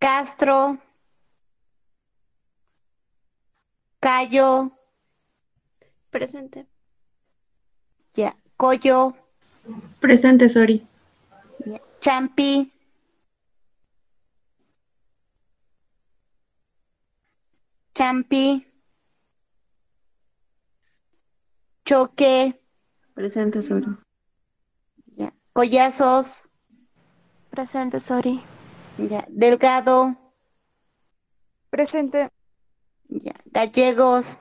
Castro, Cayo, Presente. ya. Coyo, Presente, Sori. ya. Champi, Champi, Choque, Presente, Sori. ya. Collazos, Presente, Sori. ya. Delgado, Presente. ya. Gallegos,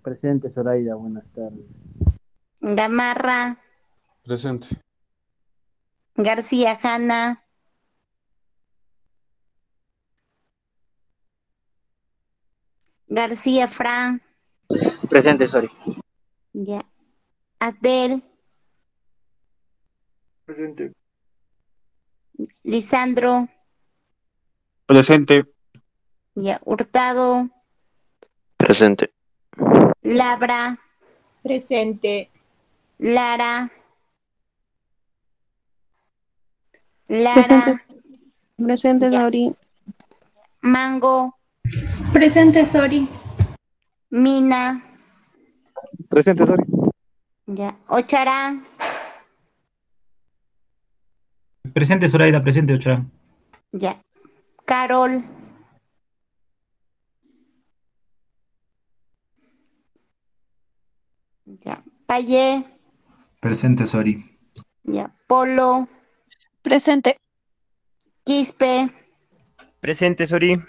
Presente, Zoraida, buenas tardes. Gamarra, Presente. García Hanna, García Fran, Presente, Sori. ya. Adel, Presente. Lisandro, Presente. ya. Hurtado, Presente. Labra, Presente. Lara, Presente, Lara, presente, ya. Sori. Mango, Presente, Sori. Mina, Presente, Sori. ya. Ocharán, Presente, Zoraida, presente, Ocharán. ya. Carol, ya. Payé, Presente, Sori. ya. Polo, Presente. Quispe, Presente, Sori.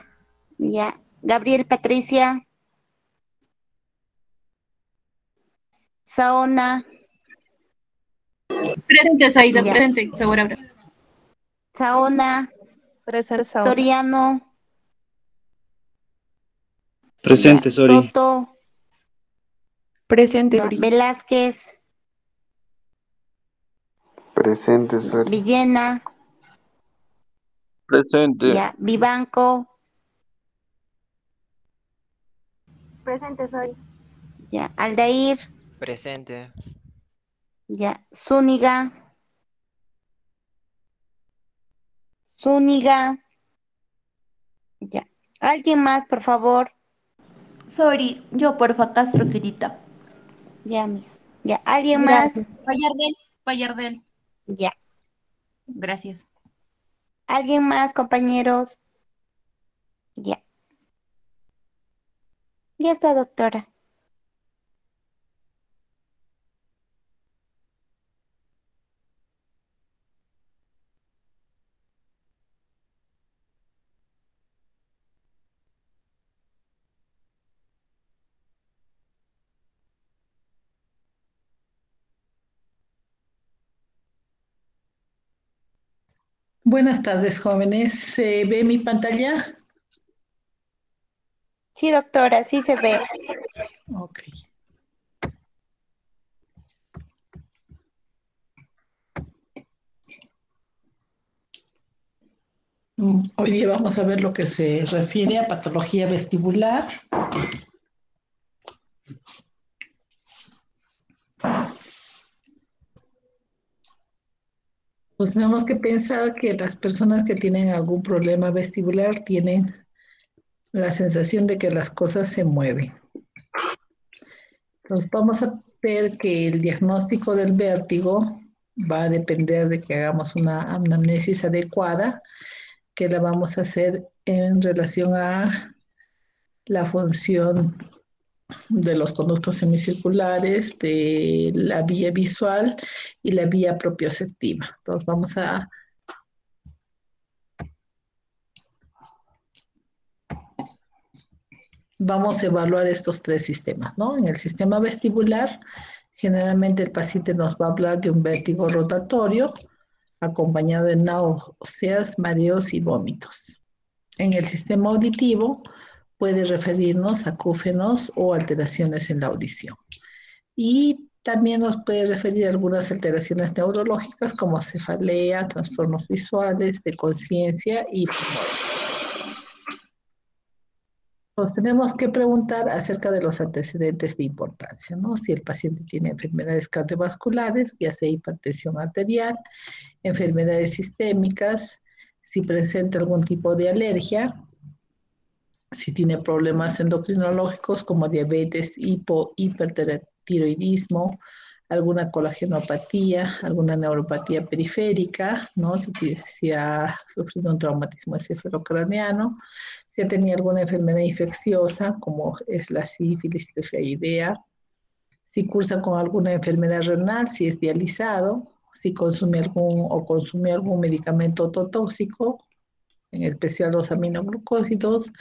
ya. Gabriel Patricia, Saona, Presente, Saida. ya. Presente, Segura. Saona, Presente, Saona. Soriano, Presente, ya. Sori. Soto, Presente, ya. Sori. Velázquez, Presente, ya. Sori. Villena, Presente. ya. Vivanco, Presente, Sori. ya. Aldair, Presente. ya. Zúñiga, Zúñiga, ya. ¿Alguien más, por favor? Sori, yo porfa, Castro, querida. Ya, mija. Ya. ¿Alguien más? Gracias. Payardel. Ya. Gracias. ¿Alguien más, compañeros? Ya. Ya está, doctora. Buenas tardes, jóvenes. ¿Se ve mi pantalla? Sí, doctora, sí se ve. Ok. Hoy día vamos a ver lo que se refiere a patología vestibular. Pues tenemos que pensar que las personas que tienen algún problema vestibular tienen la sensación de que las cosas se mueven. Entonces vamos a ver que el diagnóstico del vértigo va a depender de que hagamos una anamnesis adecuada, que la vamos a hacer en relación a la función de los conductos semicirculares, de la vía visual y la vía propioceptiva. Entonces vamos a evaluar estos tres sistemas, ¿no? En el sistema vestibular, generalmente el paciente nos va a hablar de un vértigo rotatorio acompañado de náuseas, mareos y vómitos. En el sistema auditivo puede referirnos a acúfenos o alteraciones en la audición. Y también nos puede referir a algunas alteraciones neurológicas como cefalea, trastornos visuales, de conciencia y hipnosis. Nos tenemos que preguntar acerca de los antecedentes de importancia, ¿no? Si el paciente tiene enfermedades cardiovasculares, ya sea hipertensión arterial, enfermedades sistémicas, si presenta algún tipo de alergia, si tiene problemas endocrinológicos como diabetes, hipertiroidismo, alguna colagenopatía, alguna neuropatía periférica, ¿no? Si ha sufrido un traumatismo encefalocraneano, si ha tenido alguna enfermedad infecciosa como es la sífilis, tifoidea, si cursa con alguna enfermedad renal, si es dializado, si consume algún medicamento ototóxico, en especial los aminoglucósidos,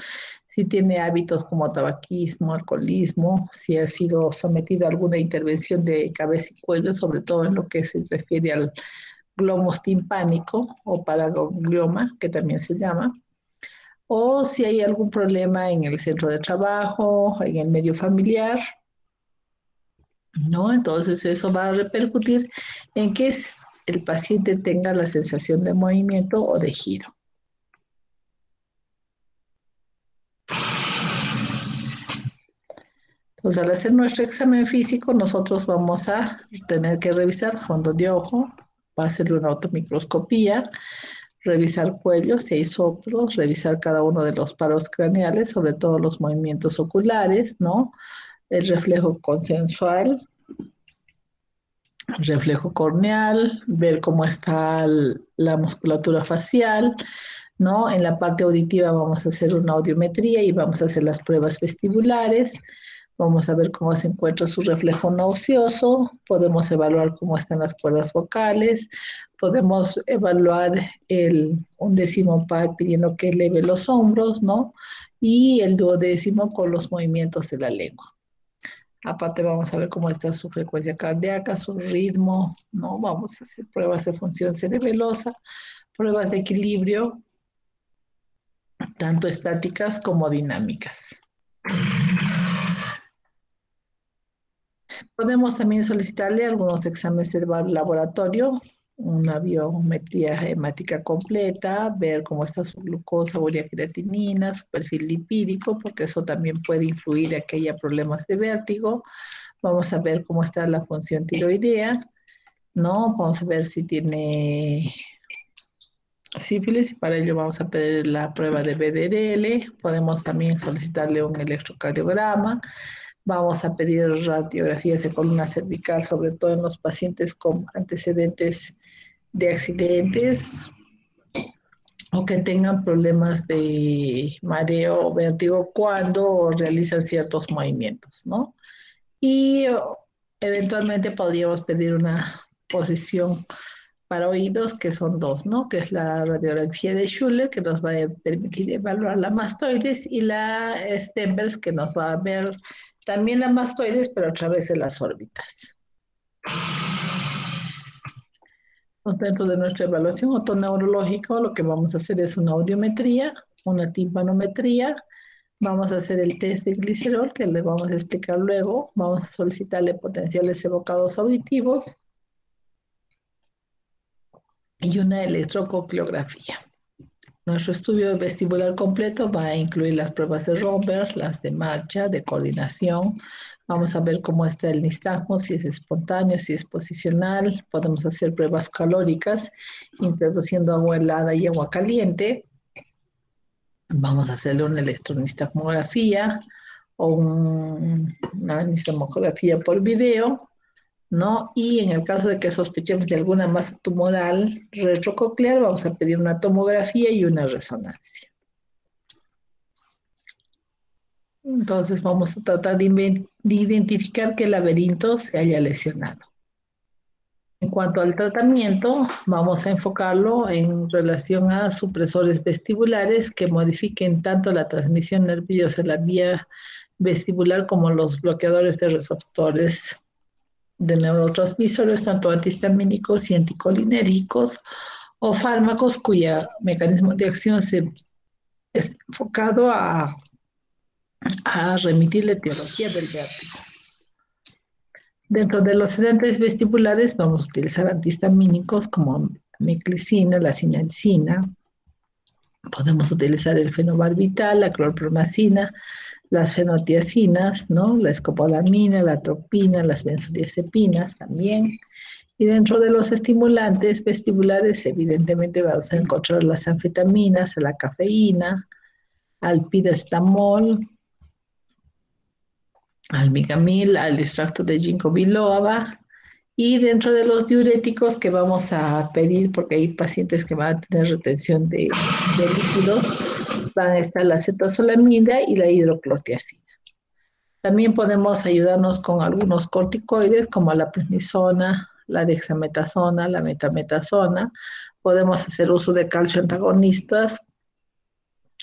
si tiene hábitos como tabaquismo, alcoholismo, si ha sido sometido a alguna intervención de cabeza y cuello, sobre todo en lo que se refiere al glomos timpánico o paraganglioma, que también se llama, o si hay algún problema en el centro de trabajo, en el medio familiar, ¿no? Entonces eso va a repercutir en que el paciente tenga la sensación de movimiento o de giro. Entonces, al hacer nuestro examen físico, nosotros vamos a tener que revisar fondo de ojo, va a hacerle una automicroscopía, revisar cuello, si hay soplos, revisar cada uno de los paros craneales, sobre todo los movimientos oculares, ¿no? El reflejo consensual, reflejo corneal, ver cómo está la musculatura facial, ¿no? En la parte auditiva vamos a hacer una audiometría y vamos a hacer las pruebas vestibulares. Vamos a ver cómo se encuentra su reflejo nauseoso, podemos evaluar cómo están las cuerdas vocales, podemos evaluar un 10º par pidiendo que eleve los hombros, ¿no? Y el 12º con los movimientos de la lengua. Aparte vamos a ver cómo está su frecuencia cardíaca, su ritmo, ¿no? Vamos a hacer pruebas de función cerebelosa, pruebas de equilibrio, tanto estáticas como dinámicas. Podemos también solicitarle algunos exámenes de laboratorio, una biometría hemática completa, ver cómo está su glucosa, urea, creatinina, su perfil lipídico, porque eso también puede influir en que haya problemas de vértigo. Vamos a ver cómo está la función tiroidea, ¿no? Vamos a ver si tiene sífilis, para ello vamos a pedir la prueba de BDRL, podemos también solicitarle un electrocardiograma. Vamos a pedir radiografías de columna cervical, sobre todo en los pacientes con antecedentes de accidentes o que tengan problemas de mareo o vértigo cuando realizan ciertos movimientos, ¿no? Y eventualmente podríamos pedir una posición para oídos, que son dos, ¿no? Que es la radiografía de Schuller, que nos va a permitir evaluar la mastoides, y la Stenberg, que nos va a ver también la mastoides, pero a través de las órbitas. Dentro de nuestra evaluación otoneurológica, lo que vamos a hacer es una audiometría, una timpanometría, vamos a hacer el test de glicerol, que le vamos a explicar luego, vamos a solicitarle potenciales evocados auditivos y una electrococleografía. Nuestro estudio vestibular completo va a incluir las pruebas de Romberg, las de marcha, de coordinación. Vamos a ver cómo está el nistagmo, si es espontáneo, si es posicional. Podemos hacer pruebas calóricas, introduciendo agua helada y agua caliente. Vamos a hacerle una electronistagmografía o una nistagmografía por video, ¿no? Y en el caso de que sospechemos de alguna masa tumoral retrococlear, vamos a pedir una tomografía y una resonancia. Entonces vamos a tratar de identificar qué laberinto se haya lesionado. En cuanto al tratamiento, vamos a enfocarlo en relación a supresores vestibulares que modifiquen tanto la transmisión nerviosa en la vía vestibular como los bloqueadores de receptores de neurotransmisores, tanto antihistamínicos y anticolinérgicos, o fármacos cuya mecanismo de acción es enfocado a remitir la etiología del vértigo. Dentro de los sedentes vestibulares vamos a utilizar antihistamínicos como meclicina, la sinacina. Podemos utilizar el fenobarbital, la clorpromacina, las fenotiacinas, ¿no? La escopolamina, la atropina, las benzodiazepinas también. Y dentro de los estimulantes vestibulares, evidentemente vamos a encontrar las anfetaminas, la cafeína, al paracetamol, al migamil, al extracto de ginkgo biloba. Y dentro de los diuréticos que vamos a pedir, porque hay pacientes que van a tener retención de líquidos, van a estar la cetozolamida y la hidroclortiazida. También podemos ayudarnos con algunos corticoides como la prednisona, la dexametasona, la metametasona. Podemos hacer uso de calcio antagonistas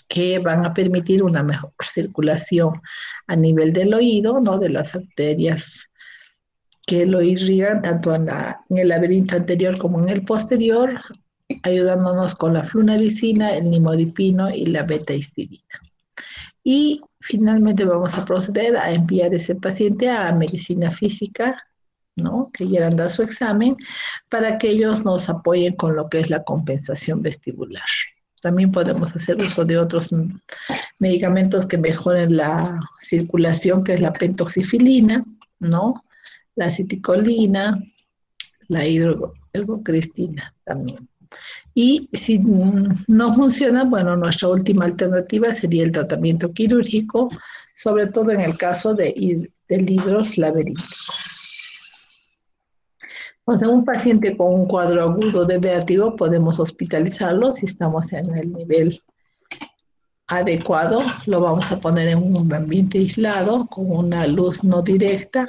que van a permitir una mejor circulación a nivel del oído, ¿no? De las arterias que lo irrigan tanto en el laberinto anterior como en el posterior, ayudándonos con la flunaricina, el nimodipino y la beta-histidina. Y finalmente vamos a proceder a enviar ese paciente a medicina física, ¿no? Que quieran dar su examen, para que ellos nos apoyen con lo que es la compensación vestibular. También podemos hacer uso de otros medicamentos que mejoren la circulación, que es la pentoxifilina, ¿no? La aceticolina, la hidroergocristina también. Y si no funciona, bueno, nuestra última alternativa sería el tratamiento quirúrgico, sobre todo en el caso del hidros laberítico. O sea, un paciente con un cuadro agudo de vértigo podemos hospitalizarlo si estamos en el nivel adecuado. Lo vamos a poner en un ambiente aislado, con una luz no directa,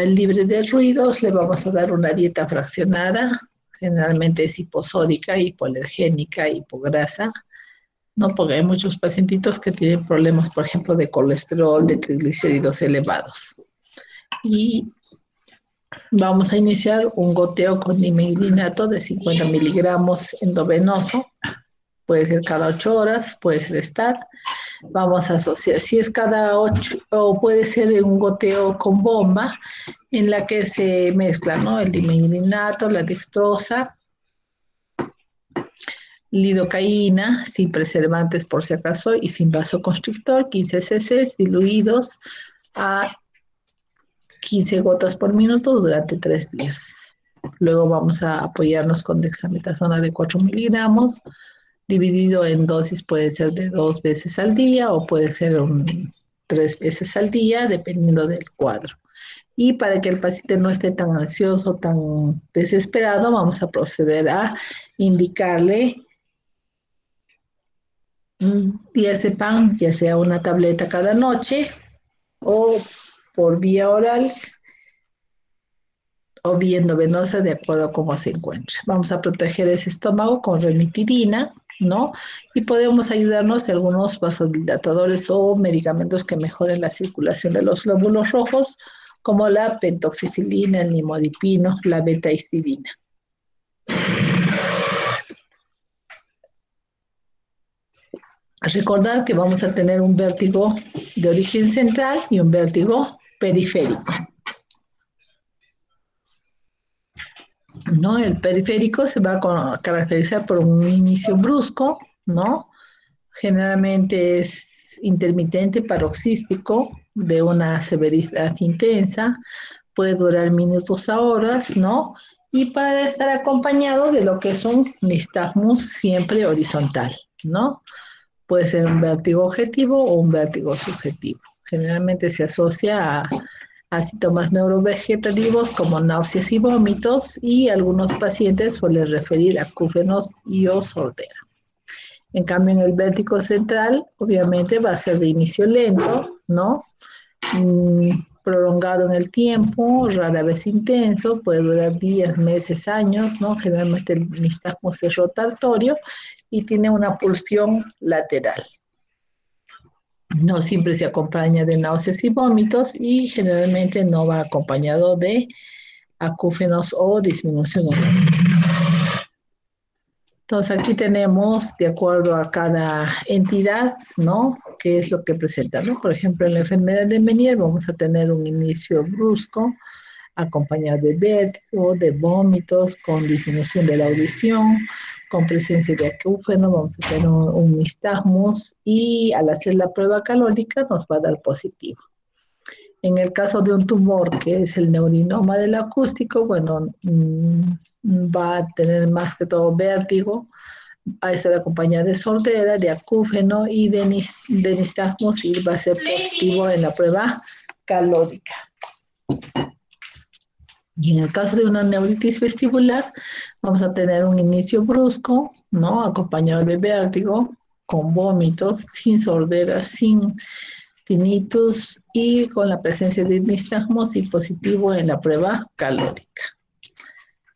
libre de ruidos. Le vamos a dar una dieta fraccionada, generalmente es hiposódica, hipoalergénica, hipograsa, ¿no? Porque hay muchos pacientitos que tienen problemas, por ejemplo, de colesterol, de triglicéridos elevados. Y vamos a iniciar un goteo con dimegrinato de 50 miligramos endovenoso. Puede ser cada 8 horas, puede ser STAT. Vamos a asociar, si es cada 8, o puede ser un goteo con bomba, en la que se mezcla, ¿no? El dimegrinato, la dextrosa, lidocaína, sin preservantes por si acaso, y sin vasoconstrictor, 15 cc diluidos a 15 gotas por minuto durante 3 días. Luego vamos a apoyarnos con dexametasona de 4 miligramos, dividido en dosis, puede ser de 2 veces al día o puede ser 3 veces al día, dependiendo del cuadro. Y para que el paciente no esté tan ansioso, tan desesperado, vamos a proceder a indicarle diazepam, ya sea una tableta cada noche o por vía oral o vía endovenosa, de acuerdo a cómo se encuentre. Vamos a proteger ese estómago con ranitidina, ¿no? Y podemos ayudarnos de algunos vasodilatadores o medicamentos que mejoren la circulación de los glóbulos rojos, como la pentoxifilina, el nimodipino, la beta-histidina. Recordar que vamos a tener un vértigo de origen central y un vértigo periférico, ¿no? El periférico se va a caracterizar por un inicio brusco, ¿no? Generalmente es intermitente, paroxístico, de una severidad intensa, puede durar minutos a horas, ¿no? Y para estar acompañado de lo que es un nistagmus siempre horizontal, ¿no? Puede ser un vértigo objetivo o un vértigo subjetivo. Generalmente se asocia a síntomas neurovegetativos como náuseas y vómitos, y algunos pacientes suelen referir a acúfenos y o sordera. En cambio, en el vértigo central, obviamente va a ser de inicio lento, ¿no? Prolongado en el tiempo, rara vez intenso, puede durar días, meses, años, ¿no? Generalmente el nistagmus es rotatorio y tiene una pulsión lateral. No siempre se acompaña de náuseas y vómitos, y generalmente no va acompañado de acúfenos o disminución en la presión. Entonces aquí tenemos, de acuerdo a cada entidad, ¿no?, qué es lo que presenta, ¿no? Por ejemplo, en la enfermedad de Meniere vamos a tener un inicio brusco, acompañado de vértigo, de vómitos, con disminución de la audición, con presencia de acúfeno. Vamos a tener un nistagmus, y al hacer la prueba calórica nos va a dar positivo. En el caso de un tumor que es el neurinoma del acústico, bueno, va a tener más que todo vértigo, va a estar acompañada de sordera, de acúfeno y de nistagmus, y va a ser positivo en la prueba calórica. Y en el caso de una neuritis vestibular, vamos a tener un inicio brusco, ¿no? Acompañado de vértigo, con vómitos, sin sordera, sin tinnitus y con la presencia de nistagmus y positivo en la prueba calórica.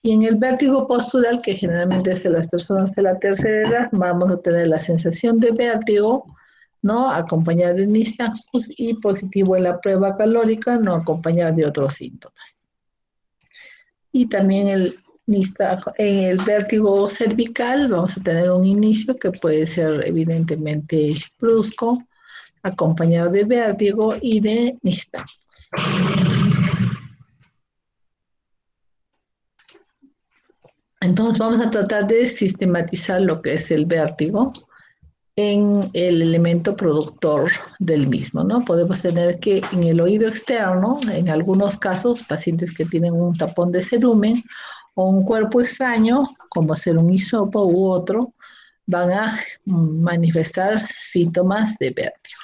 Y en el vértigo postural, que generalmente es de las personas de la tercera edad, vamos a tener la sensación de vértigo, ¿no? Acompañado de nistagmus y positivo en la prueba calórica, no acompañado de otros síntomas. Y también en el vértigo cervical vamos a tener un inicio que puede ser evidentemente brusco, acompañado de vértigo y de nistagmus. Entonces vamos a tratar de sistematizar lo que es el vértigo en el elemento productor del mismo, ¿no? Podemos tener que en el oído externo, en algunos casos, pacientes que tienen un tapón de cerumen o un cuerpo extraño, como ser un hisopo u otro, van a manifestar síntomas de vértigo.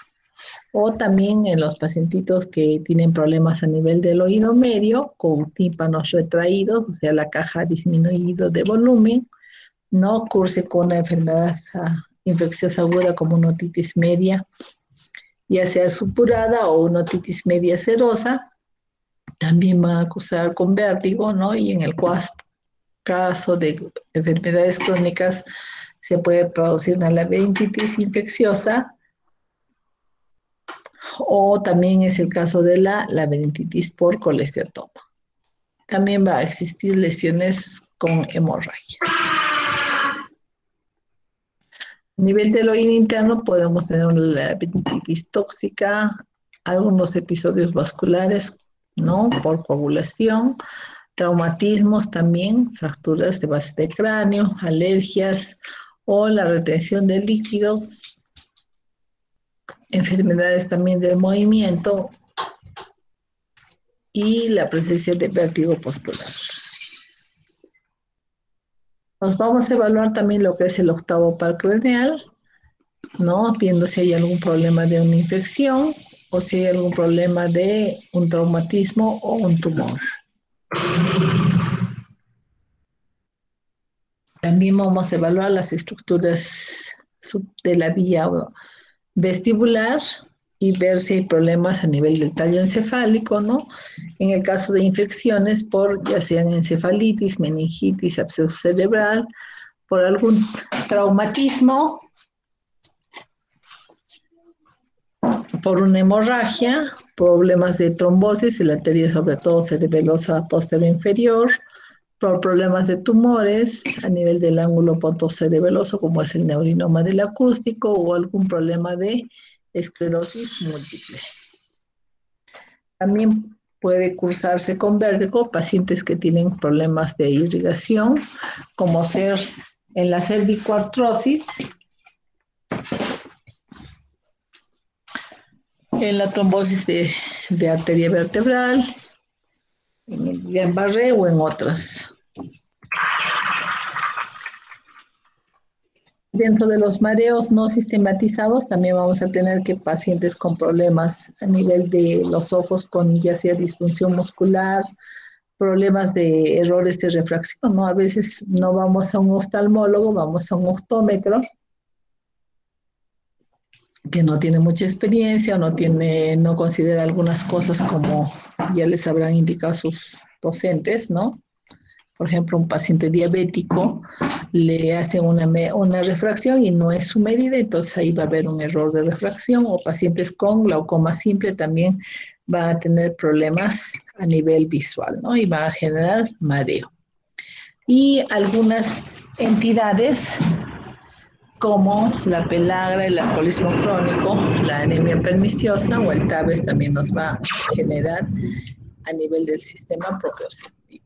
O también en los pacientitos que tienen problemas a nivel del oído medio, con tímpanos retraídos, o sea, la caja ha disminuido de volumen, no curse con una enfermedad infecciosa aguda como una otitis media, ya sea supurada o una otitis media serosa, también van a cursar con vértigo, ¿no? Y en el caso de enfermedades crónicas se puede producir una labirinthitis infecciosa, o también es el caso de la labirinthitis por colesteatoma. También va a existir lesiones con hemorragia. A nivel del oído interno podemos tener una labirinthitis tóxica, algunos episodios vasculares, ¿no? Por coagulación, traumatismos también, fracturas de base de cráneo, alergias o la retención de líquidos, enfermedades también del movimiento y la presencia de vértigo postural. Nos vamos a evaluar también lo que es el octavo par craneal, ¿no? Viendo si hay algún problema de una infección o si hay algún problema de un traumatismo o un tumor. También vamos a evaluar las estructuras de la vía vestibular y ver si hay problemas a nivel del tallo encefálico, ¿no? En el caso de infecciones por ya sean encefalitis, meningitis, absceso cerebral, por algún traumatismo, por una hemorragia, problemas de trombosis en la arteria sobre todo cerebelosa posterior inferior, por problemas de tumores a nivel del ángulo pontocerebeloso como es el neurinoma del acústico o algún problema de esclerosis múltiple. También puede cursarse con vértigo pacientes que tienen problemas de irrigación, como ser en la cervicoartrosis, en la trombosis de arteria vertebral, en el Guillain-Barré o en otras. Dentro de los mareos no sistematizados también vamos a tener que pacientes con problemas a nivel de los ojos con ya sea disfunción muscular, problemas de errores de refracción, ¿no? A veces no vamos a un oftalmólogo, vamos a un optómetro que no tiene mucha experiencia o no considera algunas cosas como ya les habrán indicado sus docentes, ¿no? Por ejemplo, un paciente diabético le hacen una refracción y no es su medida, entonces ahí va a haber un error de refracción, o pacientes con glaucoma simple también van a tener problemas a nivel visual, ¿no? Y va a generar mareo. Y algunas entidades como la pelagra, el alcoholismo crónico, la anemia perniciosa o el TABES también nos va a generar a nivel del sistema propioceptivo.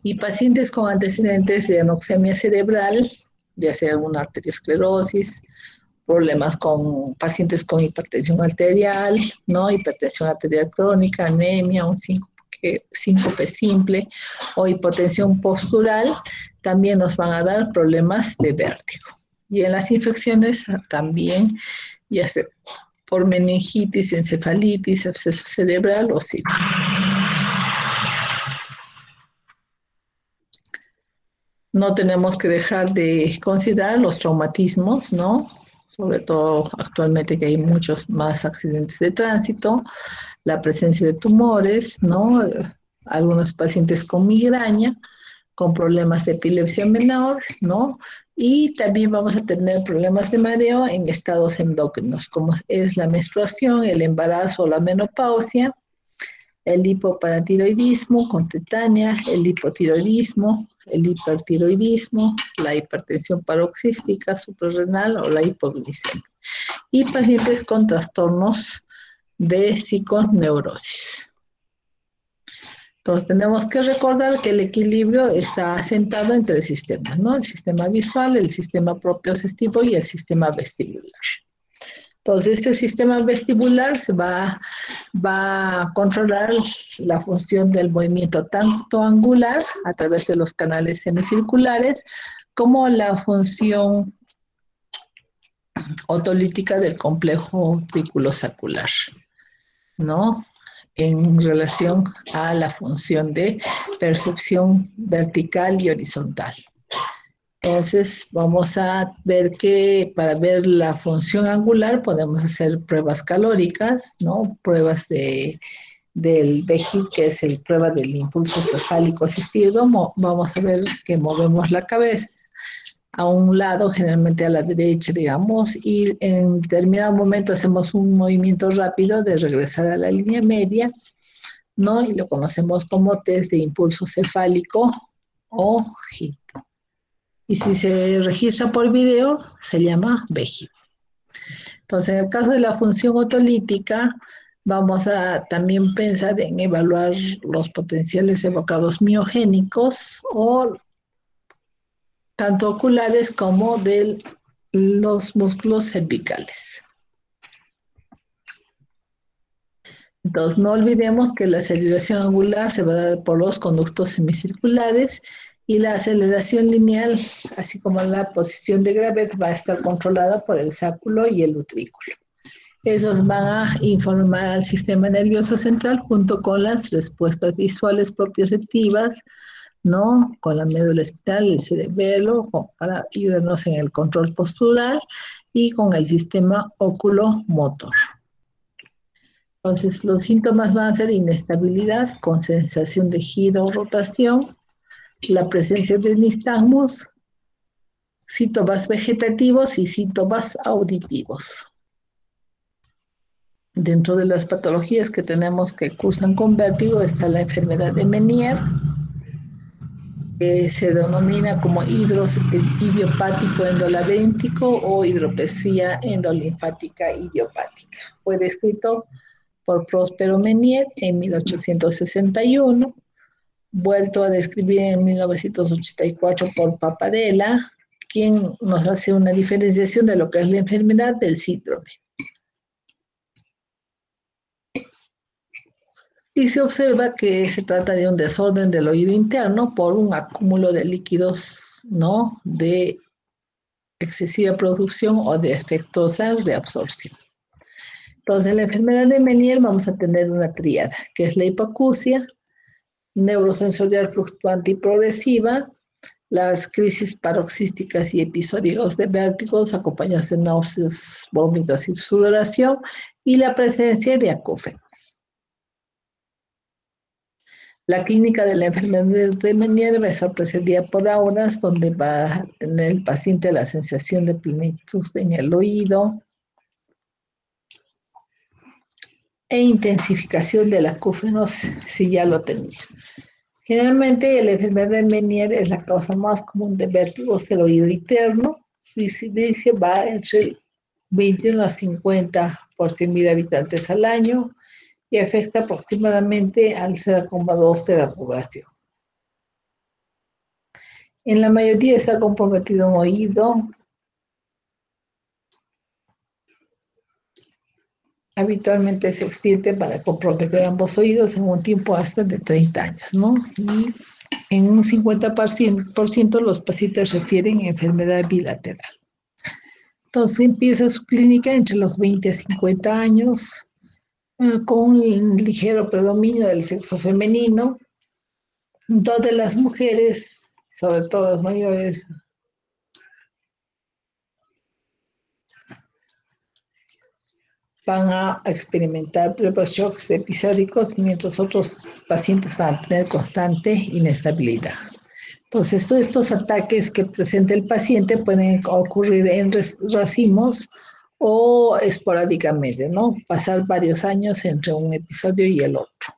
Y pacientes con antecedentes de anoxemia cerebral, ya sea una arteriosclerosis problemas con pacientes con hipertensión arterial, ¿no? Hipertensión arterial crónica, anemia, un síncope simple o hipotensión postural, también nos van a dar problemas de vértigo. Y en las infecciones también, ya sea por meningitis, encefalitis, absceso cerebral o sífilis. No tenemos que dejar de considerar los traumatismos, ¿no? Sobre todo actualmente que hay muchos más accidentes de tránsito, la presencia de tumores, ¿no? Algunos pacientes con migraña, con problemas de epilepsia menor, ¿no? Y también vamos a tener problemas de mareo en estados endócrinos, como es la menstruación, el embarazo o la menopausia, el hipoparatiroidismo con tetania, el hipotiroidismo, el hipertiroidismo, la hipertensión paroxística suprarrenal o la hipoglicemia. Y pacientes con trastornos de psiconeurosis. Entonces tenemos que recordar que el equilibrio está asentado en tres sistemas, ¿no? El sistema visual, el sistema propioceptivo y el sistema vestibular. Entonces este sistema vestibular se va a controlar la función del movimiento tanto angular a través de los canales semicirculares como la función otolítica del complejo triculosacular, ¿no? En relación a la función de percepción vertical y horizontal. Entonces, vamos a ver que para ver la función angular podemos hacer pruebas calóricas, ¿no? Pruebas del BEGIP, que es el prueba del impulso cefálico asistido. Vamos a ver que movemos la cabeza a un lado, generalmente a la derecha, digamos, y en determinado momento hacemos un movimiento rápido de regresar a la línea media, ¿no? Y lo conocemos como test de impulso cefálico o HIT. Y si se registra por video, se llama BEGIP. Entonces, en el caso de la función otolítica, vamos a también pensar en evaluar los potenciales evocados miogénicos o tanto oculares como de los músculos cervicales. Entonces, no olvidemos que la aceleración angular se va a dar por los conductos semicirculares y la aceleración lineal, así como la posición de gravedad, va a estar controlada por el sáculo y el utrículo. Esos van a informar al sistema nervioso central junto con las respuestas visuales propioceptivas, ¿no? Con la médula espinal, el cerebelo, para ayudarnos en el control postural y con el sistema oculomotor. Entonces, los síntomas van a ser inestabilidad con sensación de giro o rotación, la presencia de nistagmos, síntomas vegetativos y síntomas auditivos. Dentro de las patologías que tenemos que cursan con vértigo está la enfermedad de Meniere, que se denomina como idiopático endolavéntico o hidropesía endolinfática idiopática. Fue descrito por Próspero Meniere en 1861, vuelto a describir en 1984 por Papadella, quien nos hace una diferenciación de lo que es la enfermedad del síndrome. Y se observa que se trata de un desorden del oído interno por un acúmulo de líquidos, ¿no? De excesiva producción o defectuosa reabsorción. Entonces, en la enfermedad de Meniere vamos a tener una tríada, que es la hipoacusia, neurosensorial fluctuante y progresiva, las crisis paroxísticas y episódicos de vértigos acompañados de náuseas, vómitos y sudoración, y la presencia de acúfenos. La clínica de la enfermedad de Meniere va a estar precedida por auras, donde va a tener el paciente la sensación de plenitud en el oído e intensificación del acúfenos si ya lo tenía. Generalmente la enfermedad de Meniere es la causa más común de vértigos del oído interno. Su incidencia va entre 21 a 50 por 100.000 habitantes al año y afecta aproximadamente al 0,2 de la población. En la mayoría está comprometido un oído habitualmente se extiende para comprometer ambos oídos en un tiempo hasta de 30 años, ¿no? Y en un 50% los pacientes refieren a enfermedad bilateral. Entonces empieza su clínica entre los 20 a 50 años, con un ligero predominio del sexo femenino, donde las mujeres, sobre todo las mayores, van a experimentar shocks episódicos, mientras otros pacientes van a tener constante inestabilidad. Entonces, todos estos ataques que presenta el paciente pueden ocurrir en racimos o esporádicamente, ¿no? Pasar varios años entre un episodio y el otro.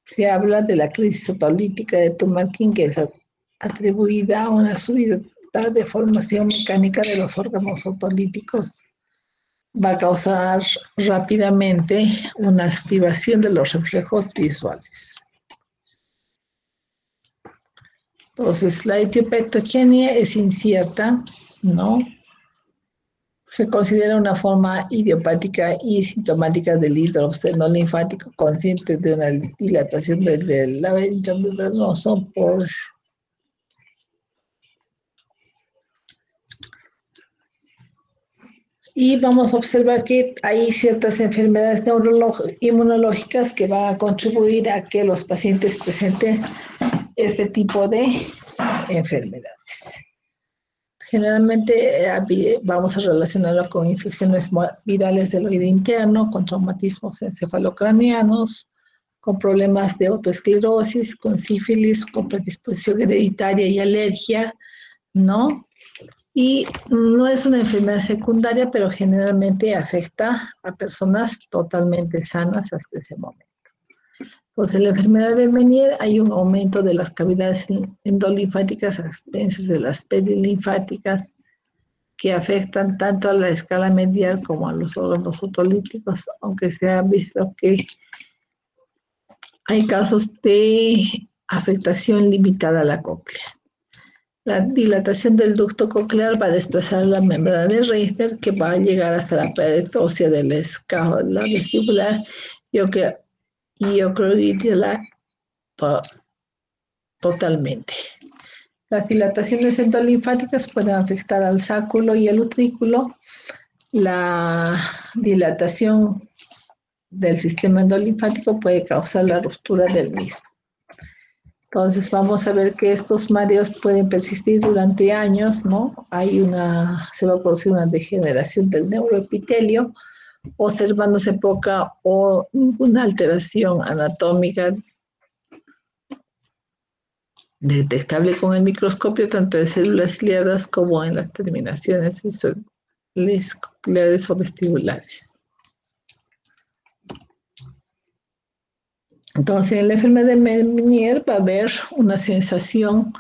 Se habla de la crisis otolítica de Tumarkin, que es atribuida a una subida de formación mecánica de los órganos otolíticos. Va a causar rápidamente una activación de los reflejos visuales. Entonces, la etiopatogenia es incierta, ¿no? Se considera una forma idiopática y sintomática del hidroceno linfático consciente de una dilatación del laberinto membranoso por y vamos a observar que hay ciertas enfermedades inmunológicas que van a contribuir a que los pacientes presenten este tipo de enfermedades. Generalmente vamos a relacionarlo con infecciones virales del oído interno, con traumatismos encefalocranianos, con problemas de autoesclerosis, con sífilis, con predisposición hereditaria y alergia, ¿no? Y no es una enfermedad secundaria, pero generalmente afecta a personas totalmente sanas hasta ese momento. Pues en la enfermedad de Meniere hay un aumento de las cavidades endolinfáticas a expensas de las perilinfáticas que afectan tanto a la escala medial como a los órganos otolíticos, aunque se ha visto que hay casos de afectación limitada a la cóclea. La dilatación del ducto coclear va a desplazar la membrana de Reissner, que va a llegar hasta la pared ósea de la escápula vestibular y ocluirla totalmente. Las dilataciones endolinfáticas pueden afectar al sáculo y el utrículo. La dilatación del sistema endolinfático puede causar la ruptura del mismo. Entonces vamos a ver que estos mareos pueden persistir durante años, ¿no? Se va a producir una degeneración del neuroepitelio, observándose poca o ninguna alteración anatómica detectable con el microscopio, tanto de células ciliadas como en las terminaciones cocleares o vestibulares. Entonces, en la enfermedad de Meniere va a haber una sensación,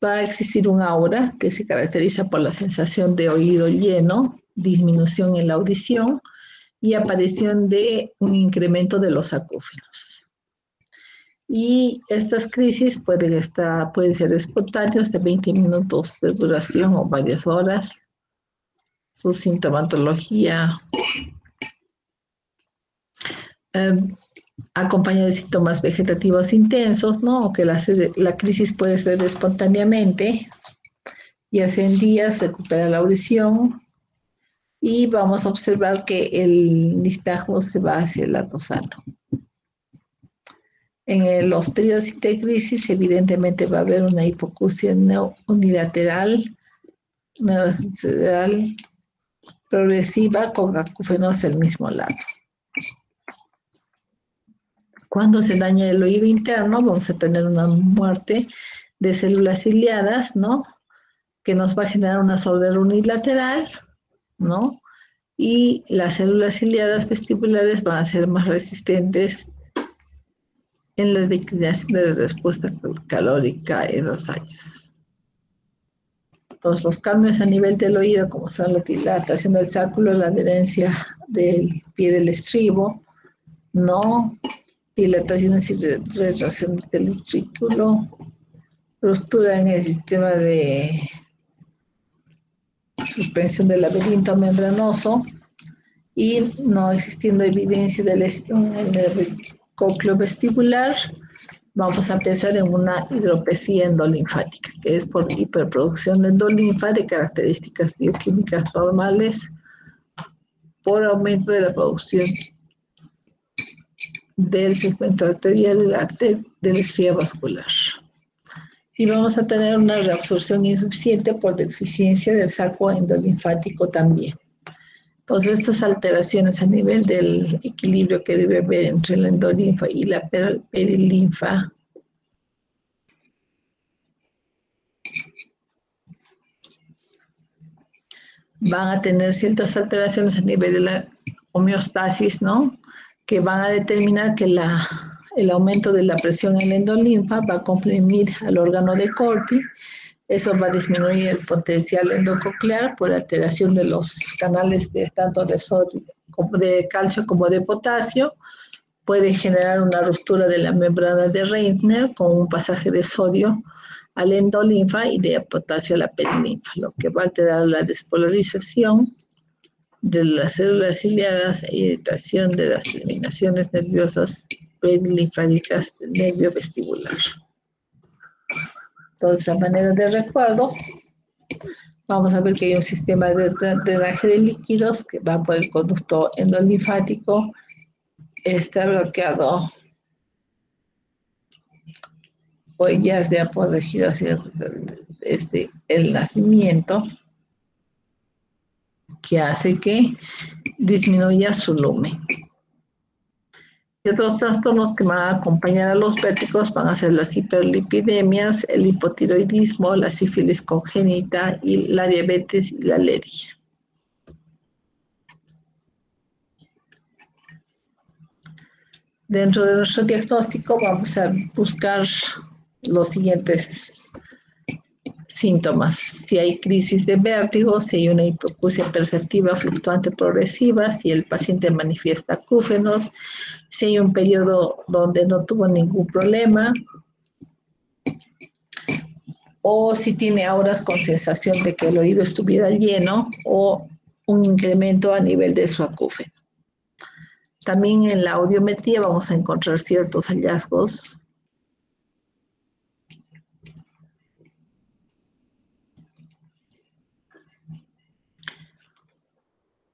va a existir un aura que se caracteriza por la sensación de oído lleno, disminución en la audición y aparición de un incremento de los acúfenos. Y estas crisis pueden ser espontáneos de 20 minutos de duración o varias horas. Su sintomatología acompaña de síntomas vegetativos intensos, ¿no? O que la crisis puede ser espontáneamente, y hace en días recupera la audición, y vamos a observar que el nistagmo se va hacia el lado sano. En los periodos de crisis, evidentemente va a haber una hipoacusia unilateral progresiva con acúfenos del mismo lado. Cuando se daña el oído interno, vamos a tener una muerte de células ciliadas, ¿no? Que nos va a generar una sordera unilateral, ¿no? Y las células ciliadas vestibulares van a ser más resistentes en la declinación de la respuesta calórica en los años. Entonces, los cambios a nivel del oído, como son la dilatación del sáculo, la adherencia del pie del estribo, ¿no? Dilataciones y retracciones del utrículo, ruptura en el sistema de suspensión del laberinto membranoso y no existiendo evidencia de lesión en el cócleo vestibular, vamos a pensar en una hidropesía endolinfática, que es por hiperproducción de endolinfa de características bioquímicas normales por aumento de la producción del segmento arterial de la estría vascular. Y vamos a tener una reabsorción insuficiente por deficiencia del saco endolinfático también. Entonces, estas alteraciones a nivel del equilibrio que debe haber entre la endolinfa y la perilinfa van a tener ciertas alteraciones a nivel de la homeostasis, ¿no? Que van a determinar que el aumento de la presión en la endolinfa va a comprimir al órgano de Corti. Eso va a disminuir el potencial endococlear por alteración de los canales tanto de sodio, como de calcio como de potasio. Puede generar una ruptura de la membrana de Reitner con un pasaje de sodio a la endolinfa y de potasio a la perilinfa, lo que va a alterar la despolarización de las células ciliadas e irritación de las terminaciones nerviosas perilinfáticas del nervio vestibular. Entonces, a manera de recuerdo, vamos a ver que hay un sistema de drenaje de líquidos que va por el conducto endolinfático, está bloqueado o ya se ha protegido desde el nacimiento, que hace que disminuya su lumen. Y otros trastornos que van a acompañar a los vértigos van a ser las hiperlipidemias, el hipotiroidismo, la sífilis congénita y la diabetes y la alergia. Dentro de nuestro diagnóstico vamos a buscar los siguientes síntomas. Si hay crisis de vértigo, si hay una hipoacusia perceptiva fluctuante progresiva, si el paciente manifiesta acúfenos, si hay un periodo donde no tuvo ningún problema, o si tiene auras con sensación de que el oído estuviera lleno o un incremento a nivel de su acúfeno. También en la audiometría vamos a encontrar ciertos hallazgos.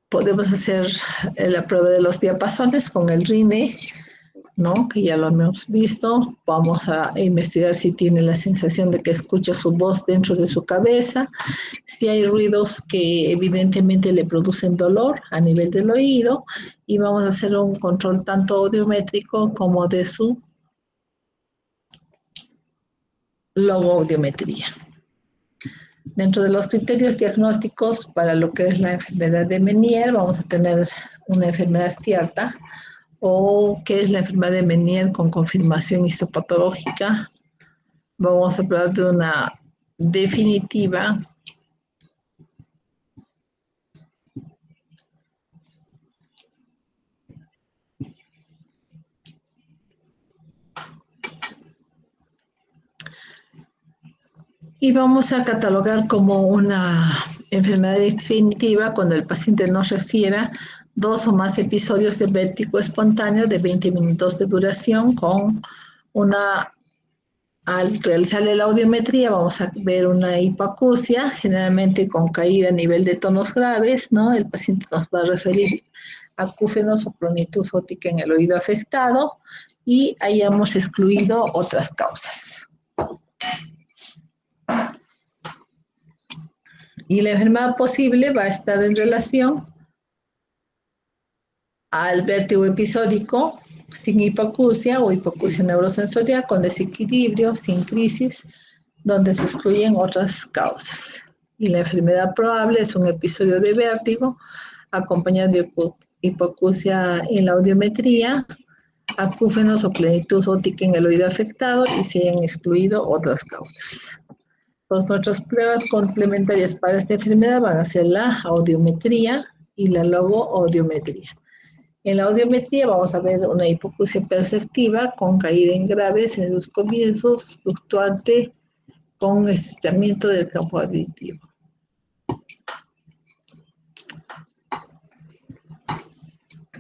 Podemos hacer la prueba de los diapasones con el RINE, ¿no? Que ya lo hemos visto. Vamos a investigar si tiene la sensación de que escucha su voz dentro de su cabeza, si hay ruidos que evidentemente le producen dolor a nivel del oído, y vamos a hacer un control tanto audiométrico como de su logoaudiometría. Dentro de los criterios diagnósticos para lo que es la enfermedad de Menier, vamos a tener una enfermedad cierta, o qué es la enfermedad de Menier con confirmación histopatológica. Vamos a hablar de una definitiva y vamos a catalogar como una enfermedad definitiva cuando el paciente nos refiera 2 o más episodios de vértigo espontáneo de 20 minutos de duración con al realizarle la audiometría vamos a ver una hipoacusia, generalmente con caída a nivel de tonos graves, ¿no? El paciente nos va a referir acúfenos o plenitud óptica en el oído afectado y hayamos excluido otras causas. Y la enfermedad posible va a estar en relación al vértigo episódico sin hipoacusia o hipoacusia neurosensorial con desequilibrio, sin crisis, donde se excluyen otras causas. Y la enfermedad probable es un episodio de vértigo acompañado de hipoacusia en la audiometría, acúfenos o plenitud óptica en el oído afectado y se hayan excluido otras causas. Pues nuestras pruebas complementarias para esta enfermedad van a ser la audiometría y la logoaudiometría. En la audiometría vamos a ver una hipoacusia perceptiva con caída en graves en sus comienzos, fluctuante con estrechamiento del campo auditivo.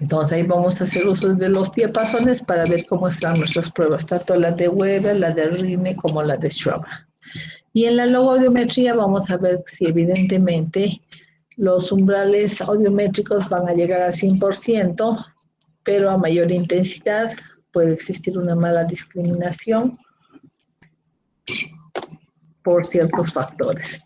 Entonces ahí vamos a hacer uso de los diapasones para ver cómo están nuestras pruebas, tanto la de Weber, la de Rine como la de Schwaber. Y en la logoaudiometría vamos a ver si evidentemente los umbrales audiométricos van a llegar al 100%, pero a mayor intensidad puede existir una mala discriminación por ciertos factores.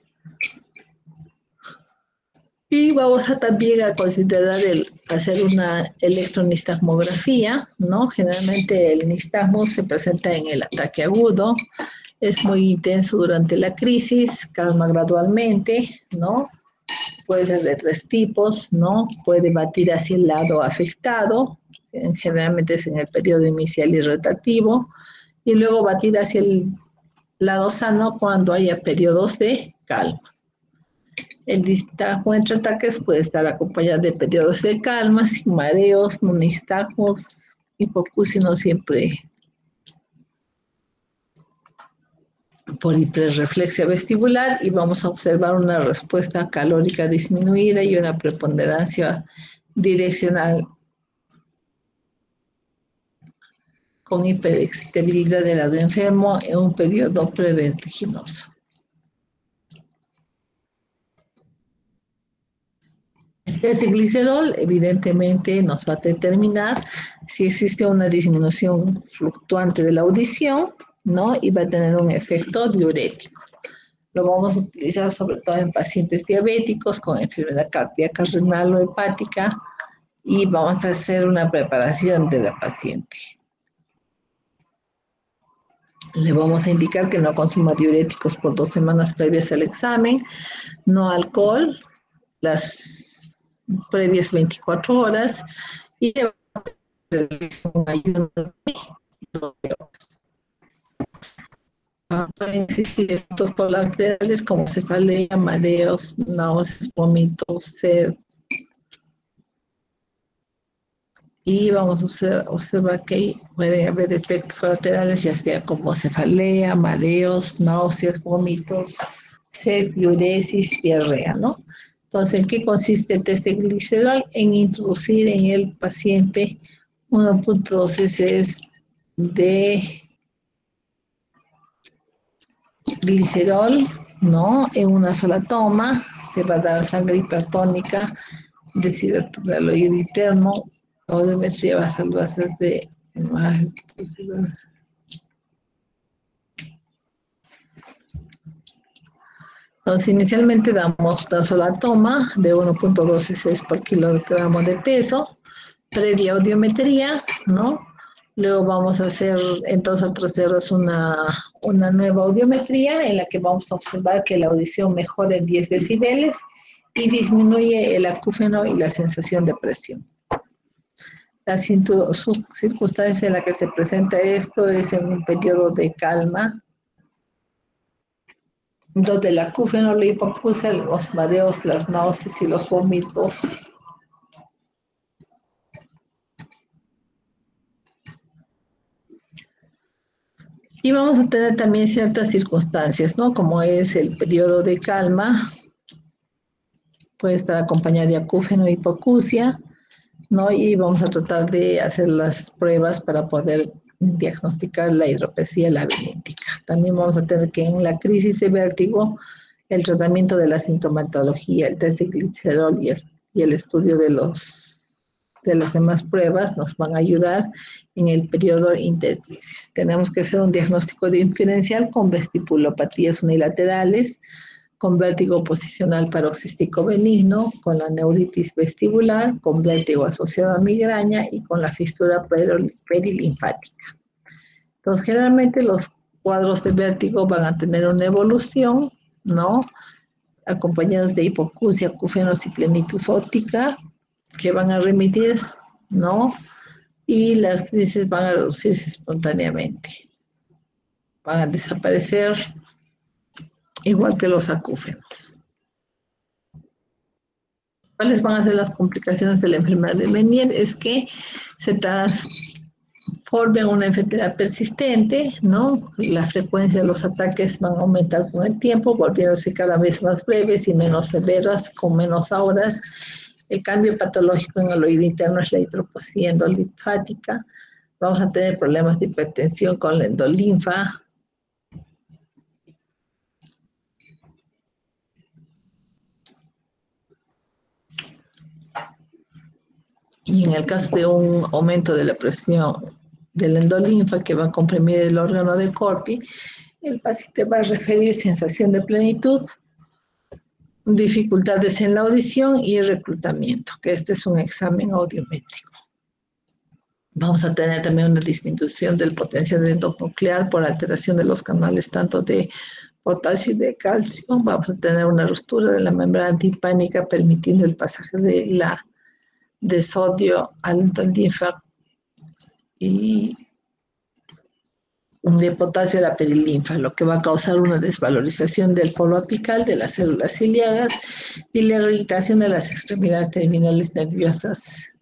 Y vamos a también a considerar hacer una electronistagmografía, ¿no? Generalmente el nistagmo se presenta en el ataque agudo, es muy intenso durante la crisis, calma gradualmente, ¿no? Puede ser de 3 tipos, ¿no? Puede batir hacia el lado afectado, generalmente es en el periodo inicial irritativo, y luego batir hacia el lado sano cuando haya periodos de calma. El nistagmo entre ataques puede estar acompañado de periodos de calma, sin mareos, no nistagmos, hipoacusia no siempre por hiperreflexia vestibular, y vamos a observar una respuesta calórica disminuida y una preponderancia direccional con hiperexcitabilidad del lado enfermo en un periodo prevertiginoso. El test de glicerol evidentemente nos va a determinar si existe una disminución fluctuante de la audición, ¿no? Y va a tener un efecto diurético. Lo vamos a utilizar sobre todo en pacientes diabéticos con enfermedad cardíaca, renal o hepática, y vamos a hacer una preparación de la paciente. Le vamos a indicar que no consuma diuréticos por 2 semanas previas al examen, no alcohol, las previas 24 horas, y le vamos a realizar un ayuno de 12 horas. Pueden existir efectos colaterales como cefalea, mareos, náuseas, vómitos, sed. Y vamos a observar que pueden haber efectos colaterales, ya sea como cefalea, mareos, náuseas, vómitos, sed, diuresis, diarrea, ¿no? Entonces, ¿en qué consiste el test de glicerol? En introducir en el paciente 1.2 cc de glicerol, ¿no? En una sola toma, se va a dar sangre hipertónica, deshidrataloide interno, la audiometría va a ser de más. Entonces, inicialmente damos una sola toma de 1.2 cc por kilogramo de peso, previa audiometría, ¿no? Luego vamos a hacer, entonces, a terceros una nueva audiometría en la que vamos a observar que la audición mejora en 10 decibeles y disminuye el acúfeno y la sensación de presión. La circunstancia en la que se presenta esto es en un periodo de calma, donde el acúfeno, la hipoacusia, los mareos, las náuseas y los vómitos y vamos a tener también ciertas circunstancias, ¿no? Como es el periodo de calma, puede estar acompañado de acúfeno e hipoacusia, ¿no? Y vamos a tratar de hacer las pruebas para poder diagnosticar la hidropesía labilíntica. También vamos a tener que en la crisis de vértigo, el tratamiento de la sintomatología, el test de glicerol y el estudio de las demás pruebas nos van a ayudar en el periodo intercrisis. Tenemos que hacer un diagnóstico diferencial con vestibulopatías unilaterales, con vértigo posicional paroxístico benigno, con la neuritis vestibular, con vértigo asociado a migraña y con la fisura perilinfática. Entonces, generalmente los cuadros de vértigo van a tener una evolución, ¿no? Acompañados de hipoacusia, acúfenos y plenitud óptica, que van a remitir, ¿no? Y las crisis van a reducirse espontáneamente. Van a desaparecer igual que los acúfenos. ¿Cuáles van a ser las complicaciones de la enfermedad de Meniere? Es que se transforma en una enfermedad persistente, ¿no? La frecuencia de los ataques van a aumentar con el tiempo, volviéndose cada vez más breves y menos severas, con menos horas, El cambio patológico en el oído interno es la hidroposía endolinfática. Vamos a tener problemas de hipertensión con la endolinfa. Y en el caso de un aumento de la presión de la endolinfa que va a comprimir el órgano de Corti, el paciente va a referir sensación de plenitud, dificultades en la audición y reclutamiento, que este es un examen audiométrico. Vamos a tener también una disminución del potencial endonuclear por alteración de los canales tanto de potasio y de calcio. Vamos a tener una ruptura de la membrana timpánica permitiendo el pasaje de sodio al endolinfa y de potasio a la perilinfa, lo que va a causar una desvalorización del polo apical de las células ciliadas y la irritación de las extremidades terminales nerviosas.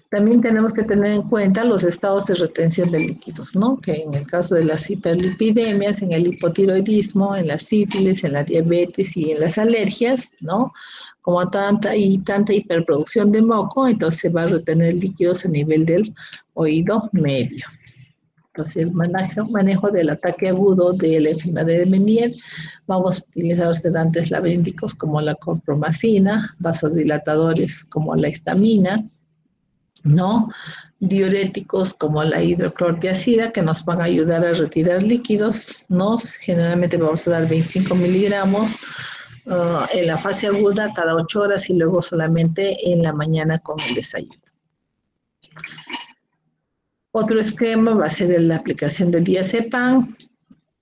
También tenemos que tener en cuenta los estados de retención de líquidos, ¿no? Que en el caso de las hiperlipidemias, en el hipotiroidismo, en la sífilis, en la diabetes y en las alergias, ¿no? Como tanta hiperproducción de moco, entonces se va a retener líquidos a nivel del oído medio. Entonces, el manejo del ataque agudo de la enfermedad de Meniere, vamos a utilizar sedantes laberínticos como la chlorpromazina, vasodilatadores como la histamina, ¿no? Diuréticos como la hidroclorotiazida que nos van a ayudar a retirar líquidos, ¿no? Generalmente vamos a dar 25 miligramos en la fase aguda cada 8 horas y luego solamente en la mañana con el desayuno. Otro esquema va a ser la aplicación del diazepam,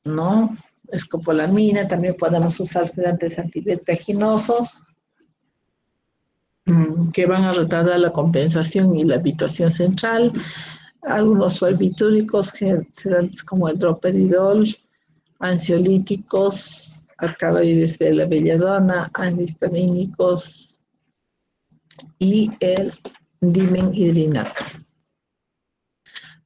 ¿no? Escopolamina, también podemos usar sedantes antivertiginosos que van a retardar la compensación y la habituación central. Algunos barbitúricos, sedantes como el droperidol, ansiolíticos, alcaloides de la belladona, antihistamínicos y el dimenhidrinato.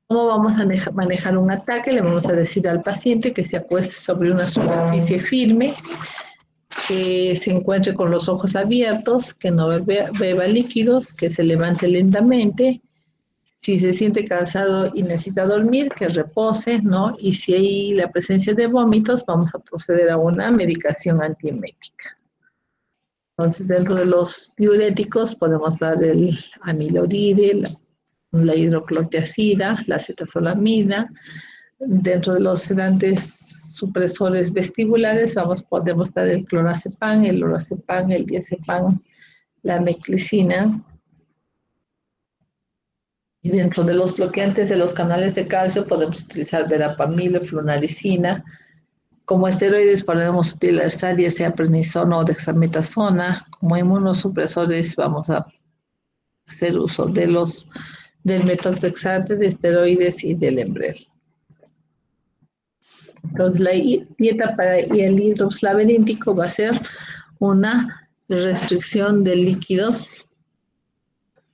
¿Cómo vamos a manejar un ataque? Le vamos a decir al paciente que se acueste sobre una superficie firme, que se encuentre con los ojos abiertos, que no beba líquidos, que se levante lentamente. Si se siente cansado y necesita dormir, que repose, ¿no? Y si hay la presencia de vómitos, vamos a proceder a una medicación antiemética. Entonces, dentro de los diuréticos podemos dar el amiloride, la hidroclorotiazida, la acetazolamida. Dentro de los sedantes supresores vestibulares podemos dar el clonazepam, el lorazepam, el diazepam, la meclicina. Y dentro de los bloqueantes de los canales de calcio podemos utilizar verapamil, flunaricina. Como esteroides podemos utilizar ya sea prednisona o dexametasona. Como inmunosupresores vamos a hacer uso del metotrexate, de esteroides y del Enbrel. Entonces la dieta para el hidrops laberíntico va a ser una restricción de líquidos,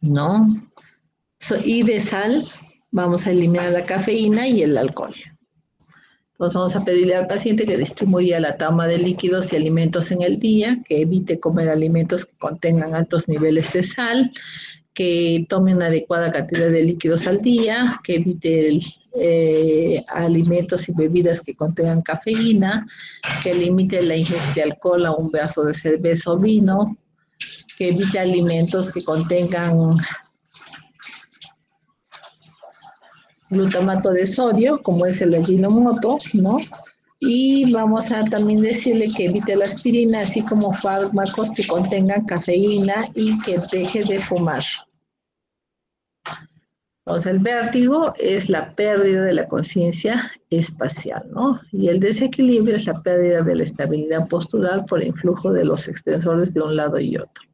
¿no? Y de sal, vamos a eliminar la cafeína y el alcohol. Entonces vamos a pedirle al paciente que distribuya la toma de líquidos y alimentos en el día, que evite comer alimentos que contengan altos niveles de sal, que tome una adecuada cantidad de líquidos al día, que evite alimentos y bebidas que contengan cafeína, que limite la ingesta de alcohol a un vaso de cerveza o vino, que evite alimentos que contengan glutamato de sodio, como es el Ajinomoto, ¿no? Y vamos a también decirle que evite la aspirina, así como fármacos que contengan cafeína y que deje de fumar. Entonces, el vértigo es la pérdida de la conciencia espacial, ¿no? Y el desequilibrio es la pérdida de la estabilidad postural por influjo de los extensores de un lado y otro.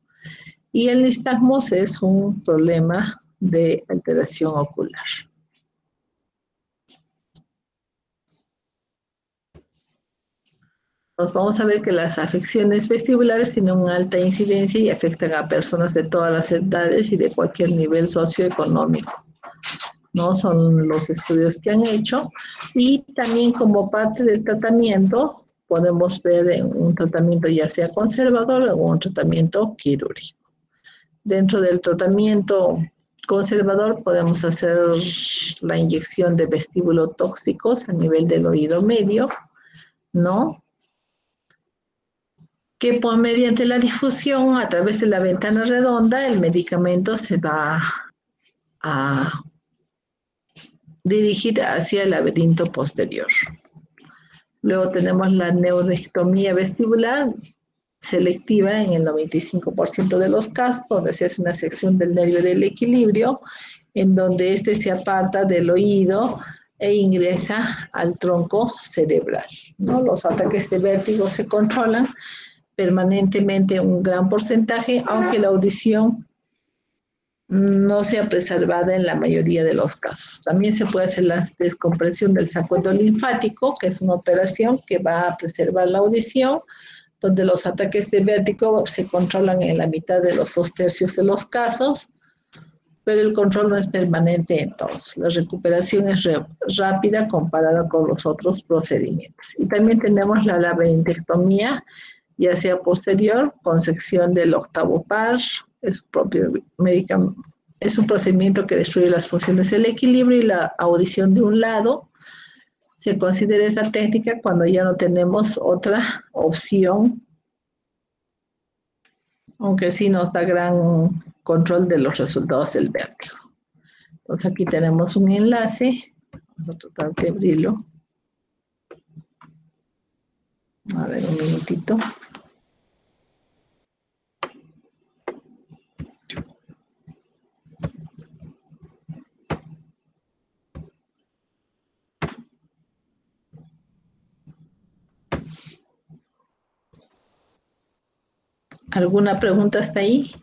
Y el nistagmos es un problema de alteración ocular. Vamos a ver que las afecciones vestibulares tienen una alta incidencia y afectan a personas de todas las edades y de cualquier nivel socioeconómico. ¿no? Son los estudios que han hecho. Y también como parte del tratamiento, podemos ver en un tratamiento ya sea conservador o un tratamiento quirúrgico. Dentro del tratamiento conservador podemos hacer la inyección de vestíbulo-tóxicos a nivel del oído medio, ¿no? Que mediante la difusión a través de la ventana redonda, el medicamento se va a dirigir hacia el laberinto posterior. Luego tenemos la neuroectomía vestibular selectiva en el 95% de los casos, donde se hace una sección del nervio del equilibrio, en donde este se aparta del oído e ingresa al tronco cerebral, ¿no? Los ataques de vértigo se controlan permanentemente un gran porcentaje, aunque la audición no sea preservada en la mayoría de los casos. También se puede hacer la descompresión del saco linfático, que es una operación que va a preservar la audición, donde los ataques de vértigo se controlan en la mitad de los 2/3 de los casos, pero el control no es permanente en todos. La recuperación es rápida comparada con los otros procedimientos. Y también tenemos la labirintectomía, ya sea posterior, con sección del octavo par, es un procedimiento que destruye las funciones del equilibrio y la audición de un lado. Se considera esta técnica cuando ya no tenemos otra opción, aunque sí nos da gran control de los resultados del vértigo. Entonces aquí tenemos un enlace, vamos a tratar de abrirlo. A ver, un minutito. ¿Alguna pregunta hasta ahí?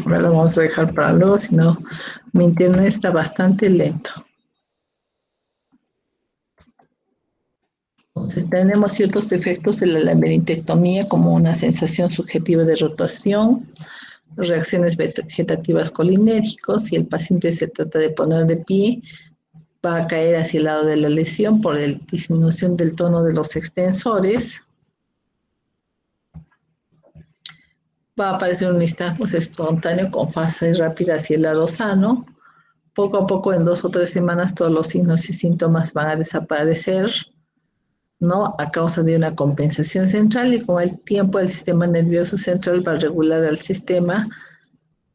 Ahora lo vamos a dejar para luego, si no, mi internet está bastante lento. Entonces, tenemos ciertos efectos de la labirintectomía, como una sensación subjetiva de rotación, reacciones vegetativas colinérgicos. Si el paciente se trata de poner de pie, va a caer hacia el lado de la lesión por la disminución del tono de los extensores. Va a aparecer un nistagmus espontáneo con fase rápida hacia el lado sano. Poco a poco, en 2 o 3 semanas, todos los signos y síntomas van a desaparecer, ¿no? A causa de una compensación central, y con el tiempo el sistema nervioso central va a regular al sistema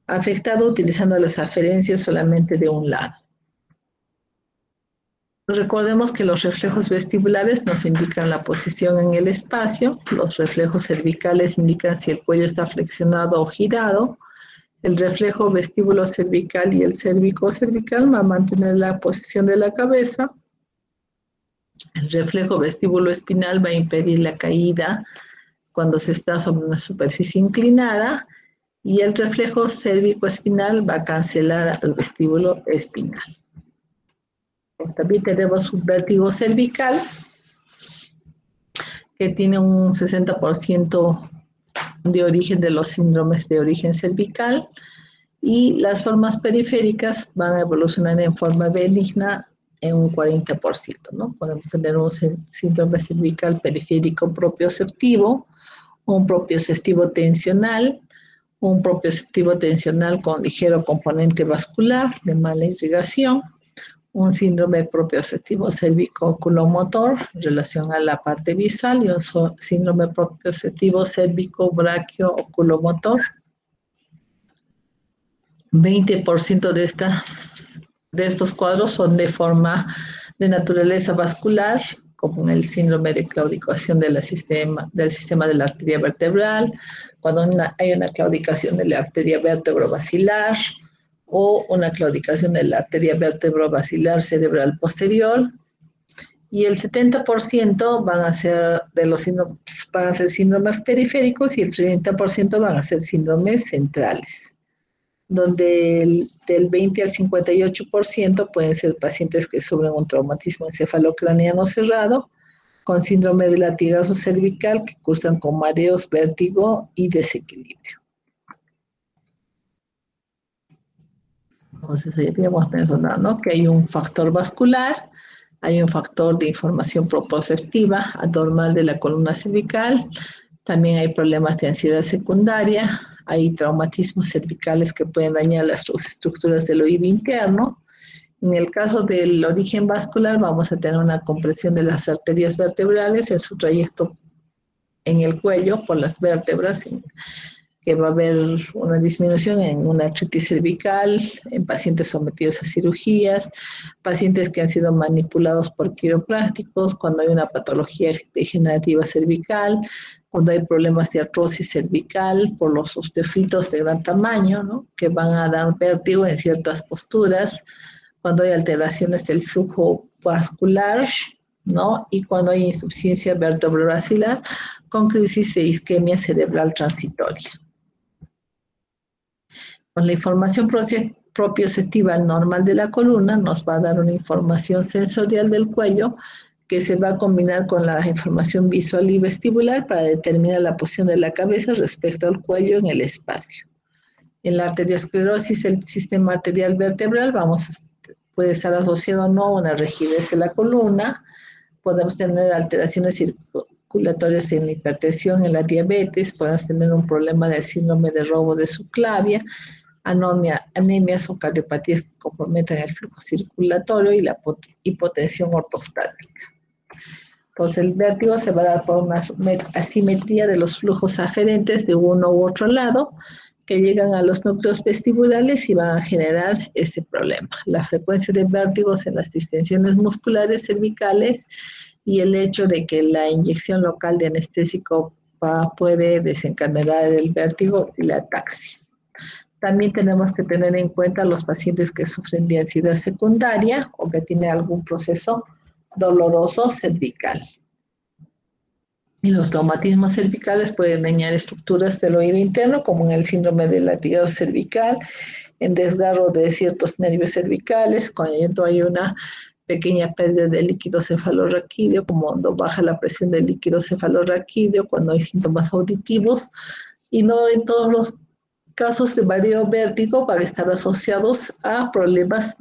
afectado utilizando las aferencias solamente de un lado. Recordemos que los reflejos vestibulares nos indican la posición en el espacio, los reflejos cervicales indican si el cuello está flexionado o girado, el reflejo vestíbulo cervical y el cérvico cervical va a mantener la posición de la cabeza, el reflejo vestíbulo espinal va a impedir la caída cuando se está sobre una superficie inclinada y el reflejo cérvico-espinal va a cancelar al vestíbulo espinal. También tenemos un vértigo cervical que tiene un 60% de origen de los síndromes de origen cervical y las formas periféricas van a evolucionar en forma benigna en un 40%, ¿no? Podemos tener un síndrome cervical periférico propioceptivo, un propioceptivo tensional, un propioceptivo tensional con ligero componente vascular de mala irrigación, un síndrome propioceptivo cérvico-oculomotor en relación a la parte visual y un síndrome propioceptivo cérvico-braquio-oculomotor. 20% de estos cuadros son de naturaleza vascular, como en el síndrome de claudicación del sistema de la arteria vertebral, cuando hay una claudicación de la arteria vertebrovasilar, o una claudicación de la arteria vertebrovasilar cerebral posterior, y el 70% van a ser síndromes periféricos y el 30% van a ser síndromes centrales, donde del 20 al 58% pueden ser pacientes que sufren un traumatismo encefalocraneano cerrado, con síndrome de latigazo cervical que cursan con mareos, vértigo y desequilibrio. Entonces, habíamos mencionado, ¿no?, que hay un factor vascular, hay un factor de información proprioceptiva anormal de la columna cervical, también hay problemas de ansiedad secundaria, hay traumatismos cervicales que pueden dañar las estructuras del oído interno. En el caso del origen vascular, vamos a tener una compresión de las arterias vertebrales en su trayecto en el cuello por las vértebras, que va a haber una disminución en una artritis cervical, en pacientes sometidos a cirugías, pacientes que han sido manipulados por quiroprácticos, cuando hay una patología degenerativa cervical, cuando hay problemas de artrosis cervical por los osteofitos de gran tamaño, ¿no?, que van a dar vértigo en ciertas posturas, cuando hay alteraciones del flujo vascular, ¿no?, y cuando hay insuficiencia vertebrovascular con crisis de isquemia cerebral transitoria. Con la información propioceptiva normal de la columna nos va a dar una información sensorial del cuello que se va a combinar con la información visual y vestibular para determinar la posición de la cabeza respecto al cuello en el espacio. En la arteriosclerosis del sistema arterial vertebral puede estar asociado o no a una rigidez de la columna, podemos tener alteraciones circulatorias en la hipertensión, en la diabetes, podemos tener un problema del síndrome de robo de subclavia, anemias o cardiopatías que comprometen el flujo circulatorio y la hipotensión ortostática. Entonces el vértigo se va a dar por una asimetría de los flujos aferentes de uno u otro lado que llegan a los núcleos vestibulares y van a generar este problema. La frecuencia de vértigos en las distensiones musculares cervicales y el hecho de que la inyección local de anestésico puede desencadenar el vértigo y la ataxia. También tenemos que tener en cuenta los pacientes que sufren de ansiedad secundaria o que tienen algún proceso doloroso cervical. Y los traumatismos cervicales pueden dañar estructuras del oído interno, como en el síndrome del latigazo cervical, en desgarro de ciertos nervios cervicales, cuando hay una pequeña pérdida de líquido cefalorraquídeo, como cuando baja la presión del líquido cefalorraquídeo, cuando hay síntomas auditivos, y no en todos los casos de mareo vértigo van a estar asociados a problemas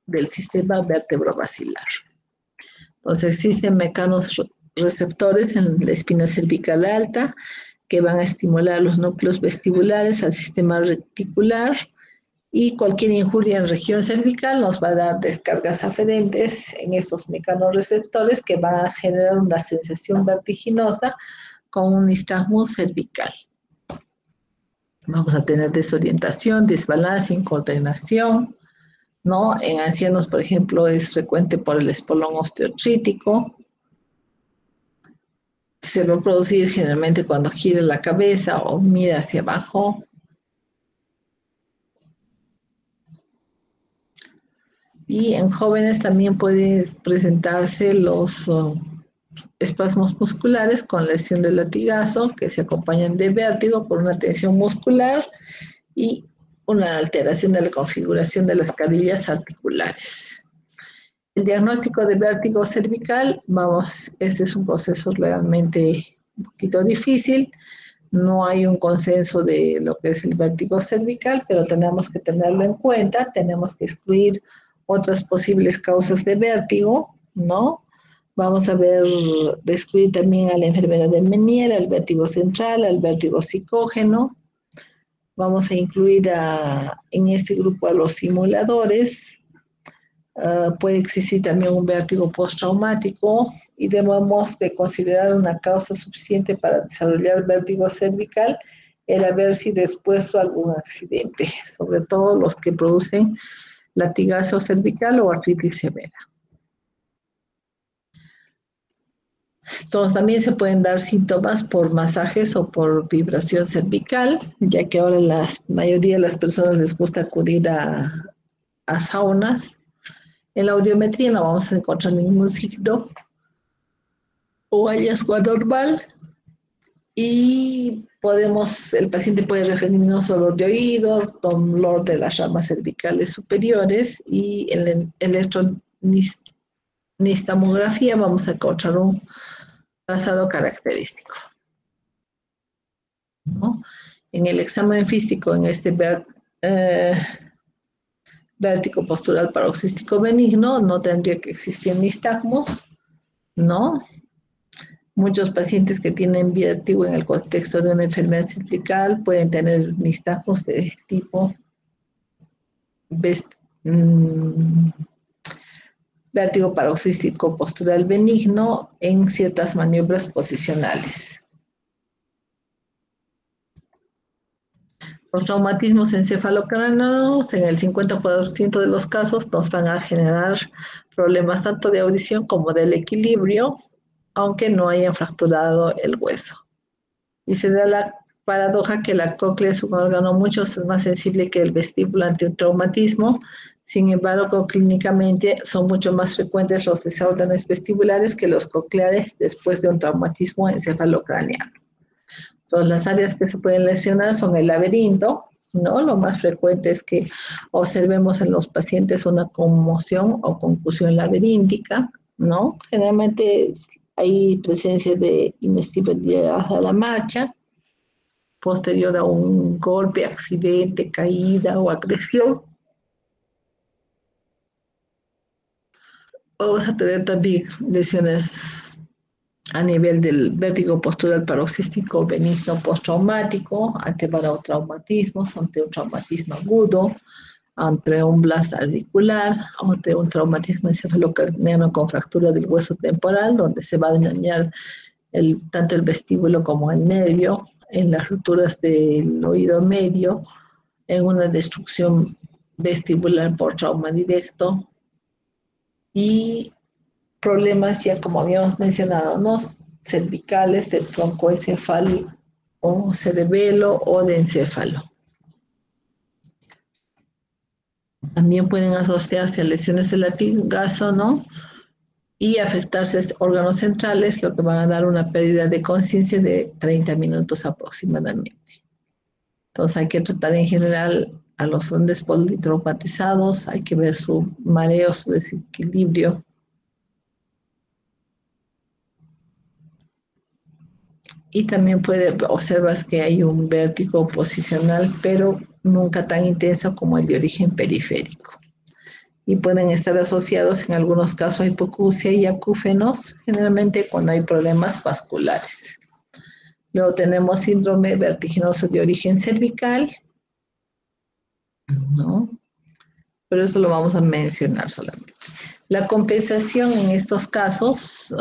del sistema vertebrovascular. Entonces existen mecanos receptores en la espina cervical alta que van a estimular los núcleos vestibulares al sistema reticular y cualquier injuria en región cervical nos va a dar descargas aferentes en estos mecanorreceptores que van a generar una sensación vertiginosa con un nistagmus cervical. Vamos a tener desorientación, desbalance, incoordinación, ¿no? En ancianos, por ejemplo, es frecuente por el espolón osteoartrítico. Se va a producir generalmente cuando gira la cabeza o mira hacia abajo. Y en jóvenes también pueden presentarse los espasmos musculares con lesión del latigazo, que se acompañan de vértigo por una tensión muscular y una alteración de la configuración de las carillas articulares. El diagnóstico de vértigo cervical, este es un proceso realmente un poquito difícil. No hay un consenso de lo que es el vértigo cervical, pero tenemos que tenerlo en cuenta. Tenemos que excluir otras posibles causas de vértigo, ¿no? Vamos a descubrir también a la enfermedad de Meniere, al vértigo central, al vértigo psicógeno. Vamos a incluir en este grupo a los simuladores. Puede existir también un vértigo postraumático y debemos de considerar una causa suficiente para desarrollar vértigo cervical el haber sido expuesto a algún accidente, sobre todo los que producen latigazo cervical o artritis severa. Entonces, también se pueden dar síntomas por masajes o por vibración cervical, ya que ahora la mayoría de las personas les gusta acudir a saunas. En la audiometría no vamos a encontrar ningún signo o hallazgo anormal y el paciente puede referirnos dolor de oído, dolor de las ramas cervicales superiores y en la electronistamografía vamos a encontrar un trazado característico, ¿no? En el examen físico, en este vértigo postural paroxístico benigno, no tendría que existir nistagmos, ¿no? Muchos pacientes que tienen vértigo en el contexto de una enfermedad cervical pueden tener nistagmos de tipo vértigo paroxístico postural benigno en ciertas maniobras posicionales. Los traumatismos encefalocraneanos en el 50% de los casos nos van a generar problemas tanto de audición como del equilibrio, aunque no hayan fracturado el hueso. Y se da la paradoja que la cóclea es un órgano mucho más sensible que el vestíbulo ante un traumatismo. Sin embargo, clínicamente son mucho más frecuentes los desórdenes vestibulares que los cocleares después de un traumatismo encefalocraneano. Entonces, las áreas que se pueden lesionar son el laberinto, ¿no? Lo más frecuente es que observemos en los pacientes una conmoción o concusión laberíntica, ¿no? Generalmente hay presencia de inestabilidad a la marcha, posterior a un golpe, accidente, caída o agresión. Vamos a tener también lesiones a nivel del vértigo postural paroxístico benigno postraumático, ante barotraumatismos, ante un traumatismo agudo, ante un blast auricular, ante un traumatismo encefalocraneano con fractura del hueso temporal, donde se va a dañar tanto el vestíbulo como el nervio, en las rupturas del oído medio, en una destrucción vestibular por trauma directo, y problemas ya como habíamos mencionado, ¿no? Cervicales, de troncoencefalo o cerebelo o de encéfalo. También pueden asociarse a lesiones de latigazo, ¿no? Y afectarse órganos centrales, lo que va a dar una pérdida de conciencia de 30 minutos aproximadamente. Entonces hay que tratar en general a los grandes politraumatizados, hay que ver su mareo, su desequilibrio. Y también observas que hay un vértigo posicional, pero nunca tan intenso como el de origen periférico. Y pueden estar asociados en algunos casos a hipoacusia y acúfenos, generalmente cuando hay problemas vasculares. Luego tenemos síndrome vertiginoso de origen cervical, ¿no? Pero eso lo vamos a mencionar solamente. La compensación en estos casos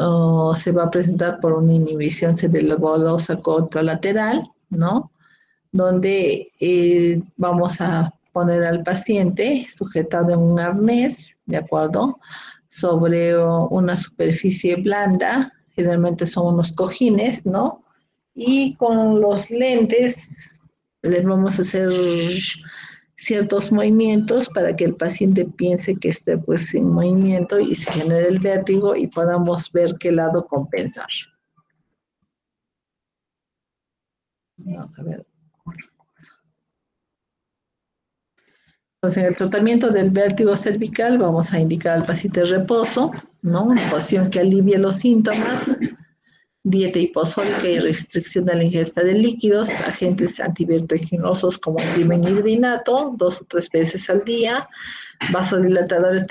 se va a presentar por una inhibición cerebellosa contralateral, ¿no? Donde vamos a poner al paciente sujetado en un arnés, ¿de acuerdo? Sobre una superficie blanda, generalmente son unos cojines, ¿no? Y con los lentes le vamos a hacer ciertos movimientos para que el paciente piense que esté pues en movimiento y se genere el vértigo y podamos ver qué lado compensar. Vamos a ver. Entonces, en el tratamiento del vértigo cervical vamos a indicar al paciente reposo, ¿no? Una posición que alivie los síntomas, dieta hiposólica y restricción de la ingesta de líquidos, agentes antivertiginosos como el dimenyrdinato, 2 o 3 veces al día, vasodilatadores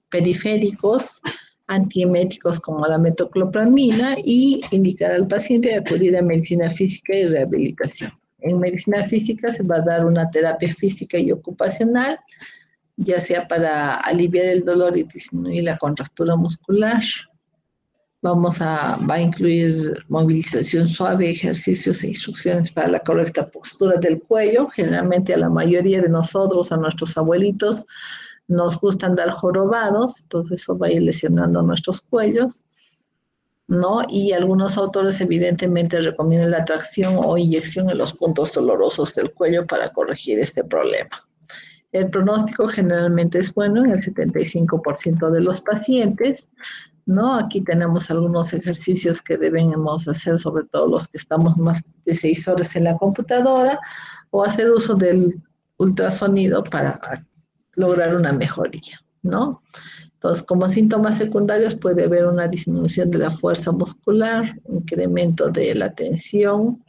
periféricos, antieméticos como la metoclopramina y indicar al paciente acudir a medicina física y rehabilitación. En medicina física se va a dar una terapia física y ocupacional, ya sea para aliviar el dolor y disminuir la contractura muscular. Va a incluir movilización suave, ejercicios e instrucciones para la correcta postura del cuello. Generalmente a la mayoría de nosotros, a nuestros abuelitos, nos gusta andar jorobados, entonces eso va a ir lesionando nuestros cuellos, ¿no? Y algunos autores evidentemente recomiendan la tracción o inyección en los puntos dolorosos del cuello para corregir este problema. El pronóstico generalmente es bueno en el 75% de los pacientes, ¿no? Aquí tenemos algunos ejercicios que debemos hacer, sobre todo los que estamos más de 6 horas en la computadora, o hacer uso del ultrasonido para lograr una mejoría, ¿no? Entonces, como síntomas secundarios puede haber una disminución de la fuerza muscular, incremento de la tensión,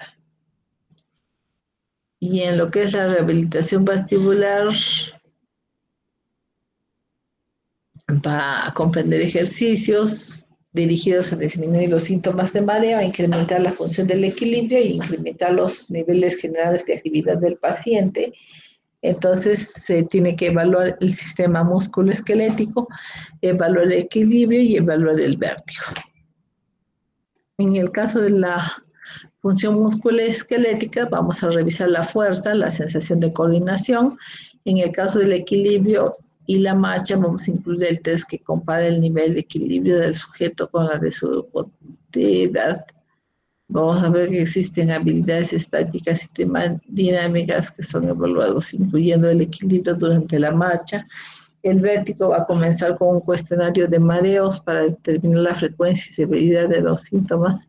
y en lo que es la rehabilitación vestibular va a comprender ejercicios dirigidos a disminuir los síntomas de mareo, a incrementar la función del equilibrio y incrementar los niveles generales de actividad del paciente. Entonces se tiene que evaluar el sistema musculoesquelético, evaluar el equilibrio y evaluar el vértigo. En el caso de la función musculoesquelética vamos a revisar la fuerza, la sensación de coordinación. En el caso del equilibrio y la marcha vamos a incluir el test que compara el nivel de equilibrio del sujeto con la de su edad. Vamos a ver que existen habilidades estáticas y dinámicas que son evaluados, incluyendo el equilibrio durante la marcha. El vértigo va a comenzar con un cuestionario de mareos para determinar la frecuencia y severidad de los síntomas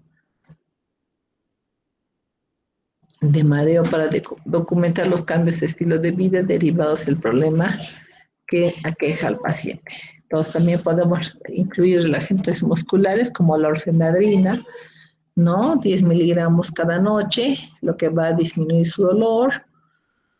de mareo para documentar los cambios de estilo de vida derivados del problema que aqueja al paciente. Entonces también podemos incluir relajantes musculares como la orfenadrina, ¿no? 10 miligramos cada noche, lo que va a disminuir su dolor,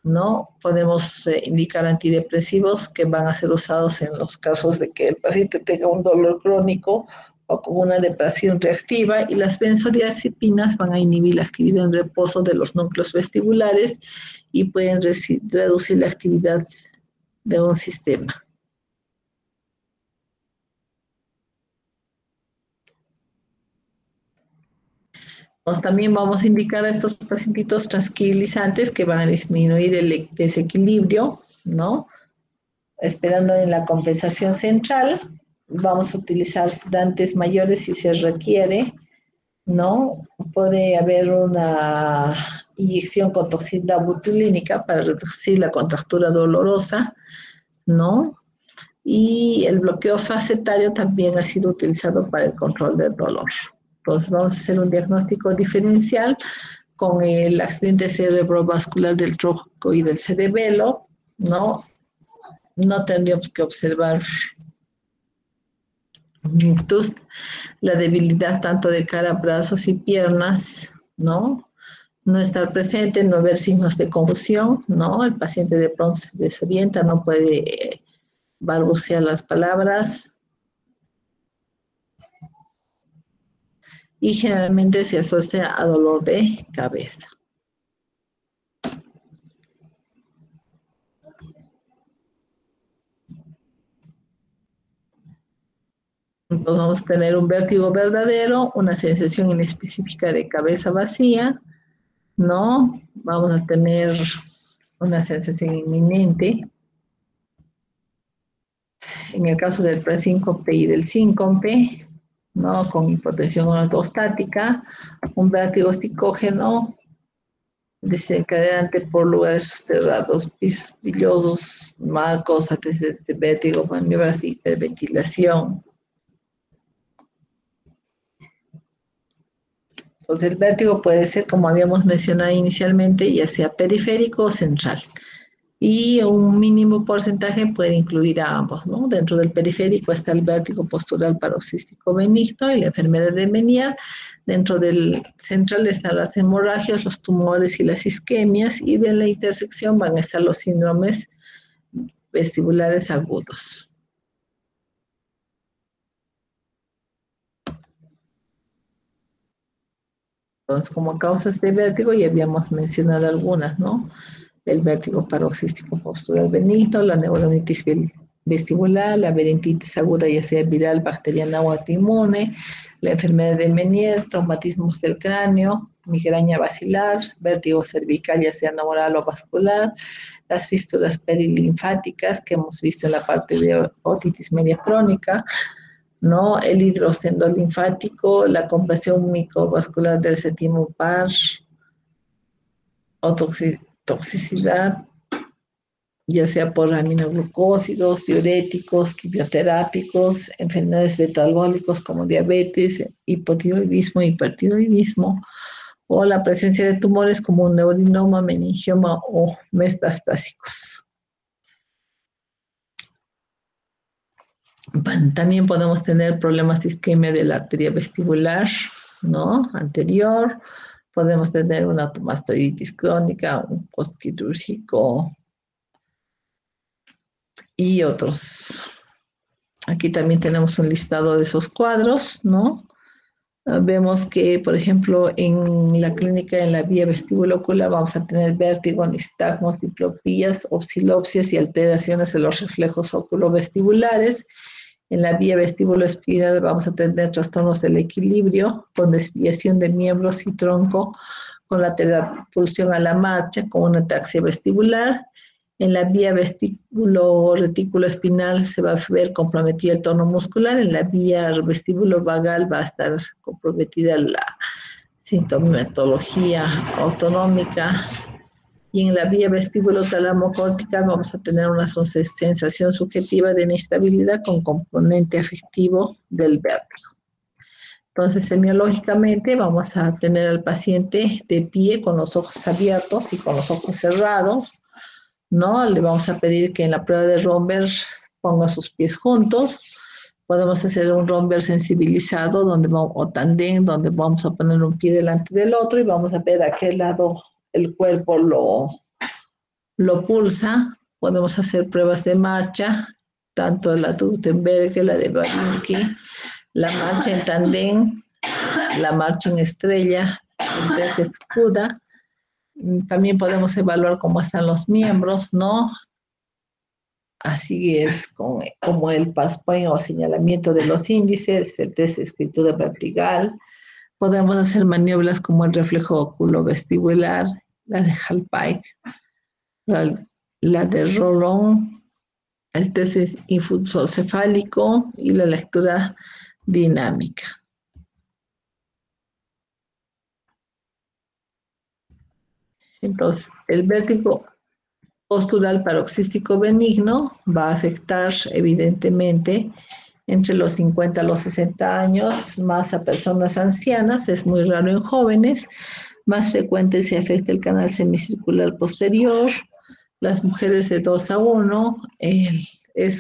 ¿no? Podemos indicar antidepresivos que van a ser usados en los casos de que el paciente tenga un dolor crónico o con una depresión reactiva, y las benzodiazepinas van a inhibir la actividad en reposo de los núcleos vestibulares y pueden reducir la actividad de un sistema. También vamos a indicar a estos pacientitos tranquilizantes que van a disminuir el desequilibrio, ¿no? Esperando en la compensación central, vamos a utilizar sedantes mayores si se requiere, ¿no? Puede haber una inyección con toxina botulínica para reducir la contractura dolorosa, ¿no? Y el bloqueo facetario también ha sido utilizado para el control del dolor. Entonces vamos a hacer un diagnóstico diferencial con el accidente cerebrovascular del tronco y del cerebelo, ¿no? No tendríamos que observar la debilidad tanto de cara, brazos y piernas, ¿no? No estar presente, no ver signos de confusión, ¿no? El paciente de pronto se desorienta, no puede balbucear las palabras. Y generalmente se asocia a dolor de cabeza. Entonces vamos a tener un vértigo verdadero, una sensación inespecífica de cabeza vacía, ¿no? Vamos a tener una sensación inminente. En el caso del presíncope y del síncope, ¿no? Con hipotensión ortostática, un vértigo psicógeno desencadenante por lugares cerrados, brillosos, marcos, antecedentes de vértigo, maniobras de hiperventilación. Entonces, el vértigo puede ser, como habíamos mencionado inicialmente, ya sea periférico o central. Y un mínimo porcentaje puede incluir a ambos, ¿no? Dentro del periférico está el vértigo postural paroxístico benigno y la enfermedad de Meniere. Dentro del central están las hemorragias, los tumores y las isquemias. Y de la intersección van a estar los síndromes vestibulares agudos. Entonces, como causas de vértigo ya habíamos mencionado algunas, ¿no? El vértigo paroxístico postural benigno, la neuronitis vestibular, la periodontitis aguda, ya sea viral, bacteriana o autoinmune, la enfermedad de Meniere, traumatismos del cráneo, migraña basilar, vértigo cervical, ya sea neural o vascular, las fístulas perilinfáticas que hemos visto en la parte de otitis media crónica, ¿no? El hidrocendo linfático, la compresión microvascular del séptimo par, o toxicidad, ya sea por aminoglucósidos, diuréticos, quimioterápicos, enfermedades beta-alcohólicos como diabetes, hipotiroidismo, hipertiroidismo, o la presencia de tumores como un neurinoma, meningioma o metastásicos. También podemos tener problemas de isquemia de la arteria vestibular, ¿no? Anterior. Podemos tener una automastoiditis crónica, un postquirúrgico y otros. Aquí también tenemos un listado de esos cuadros, ¿no? Vemos que, por ejemplo, en la clínica, en la vía vestibulocular, vamos a tener vértigo, nistagmos, diplopías, oscilopsias y alteraciones en los reflejos oculovestibulares. En la vía vestibuloespinal vamos a tener trastornos del equilibrio, con desviación de miembros y tronco, con lateral pulsión a la marcha, con una ataxia vestibular. En la vía vestibulo-retículo-espinal se va a ver comprometida el tono muscular. En la vía vestibulo-vagal va a estar comprometida la sintomatología autonómica. Y en la vía vestibulo-talamo-cortical vamos a tener una sensación subjetiva de inestabilidad con componente afectivo del vértigo. Entonces, semiológicamente vamos a tener al paciente de pie con los ojos abiertos y con los ojos cerrados, ¿no? Le vamos a pedir que en la prueba de Romberg ponga sus pies juntos. Podemos hacer un Romberg sensibilizado o tandem, donde vamos a poner un pie delante del otro y vamos a ver a qué lado el cuerpo lo pulsa. Podemos hacer pruebas de marcha, tanto la de Gutenberg, la de Balinski, la marcha en tandem, la marcha en estrella, el test de Fukuda. También podemos evaluar cómo están los miembros, ¿no? Así es como el PASPOINT o señalamiento de los índices, el test de escritura vertical. Podemos hacer maniobras como el reflejo oculovestibular, la de Hallpike, la de Rollon, el test infusocefálico y la lectura dinámica. Entonces, el vértigo postural paroxístico benigno va a afectar evidentemente entre los 50 a los 60 años, más a personas ancianas, es muy raro en jóvenes, más frecuente se afecta el canal semicircular posterior, las mujeres de 2 a 1,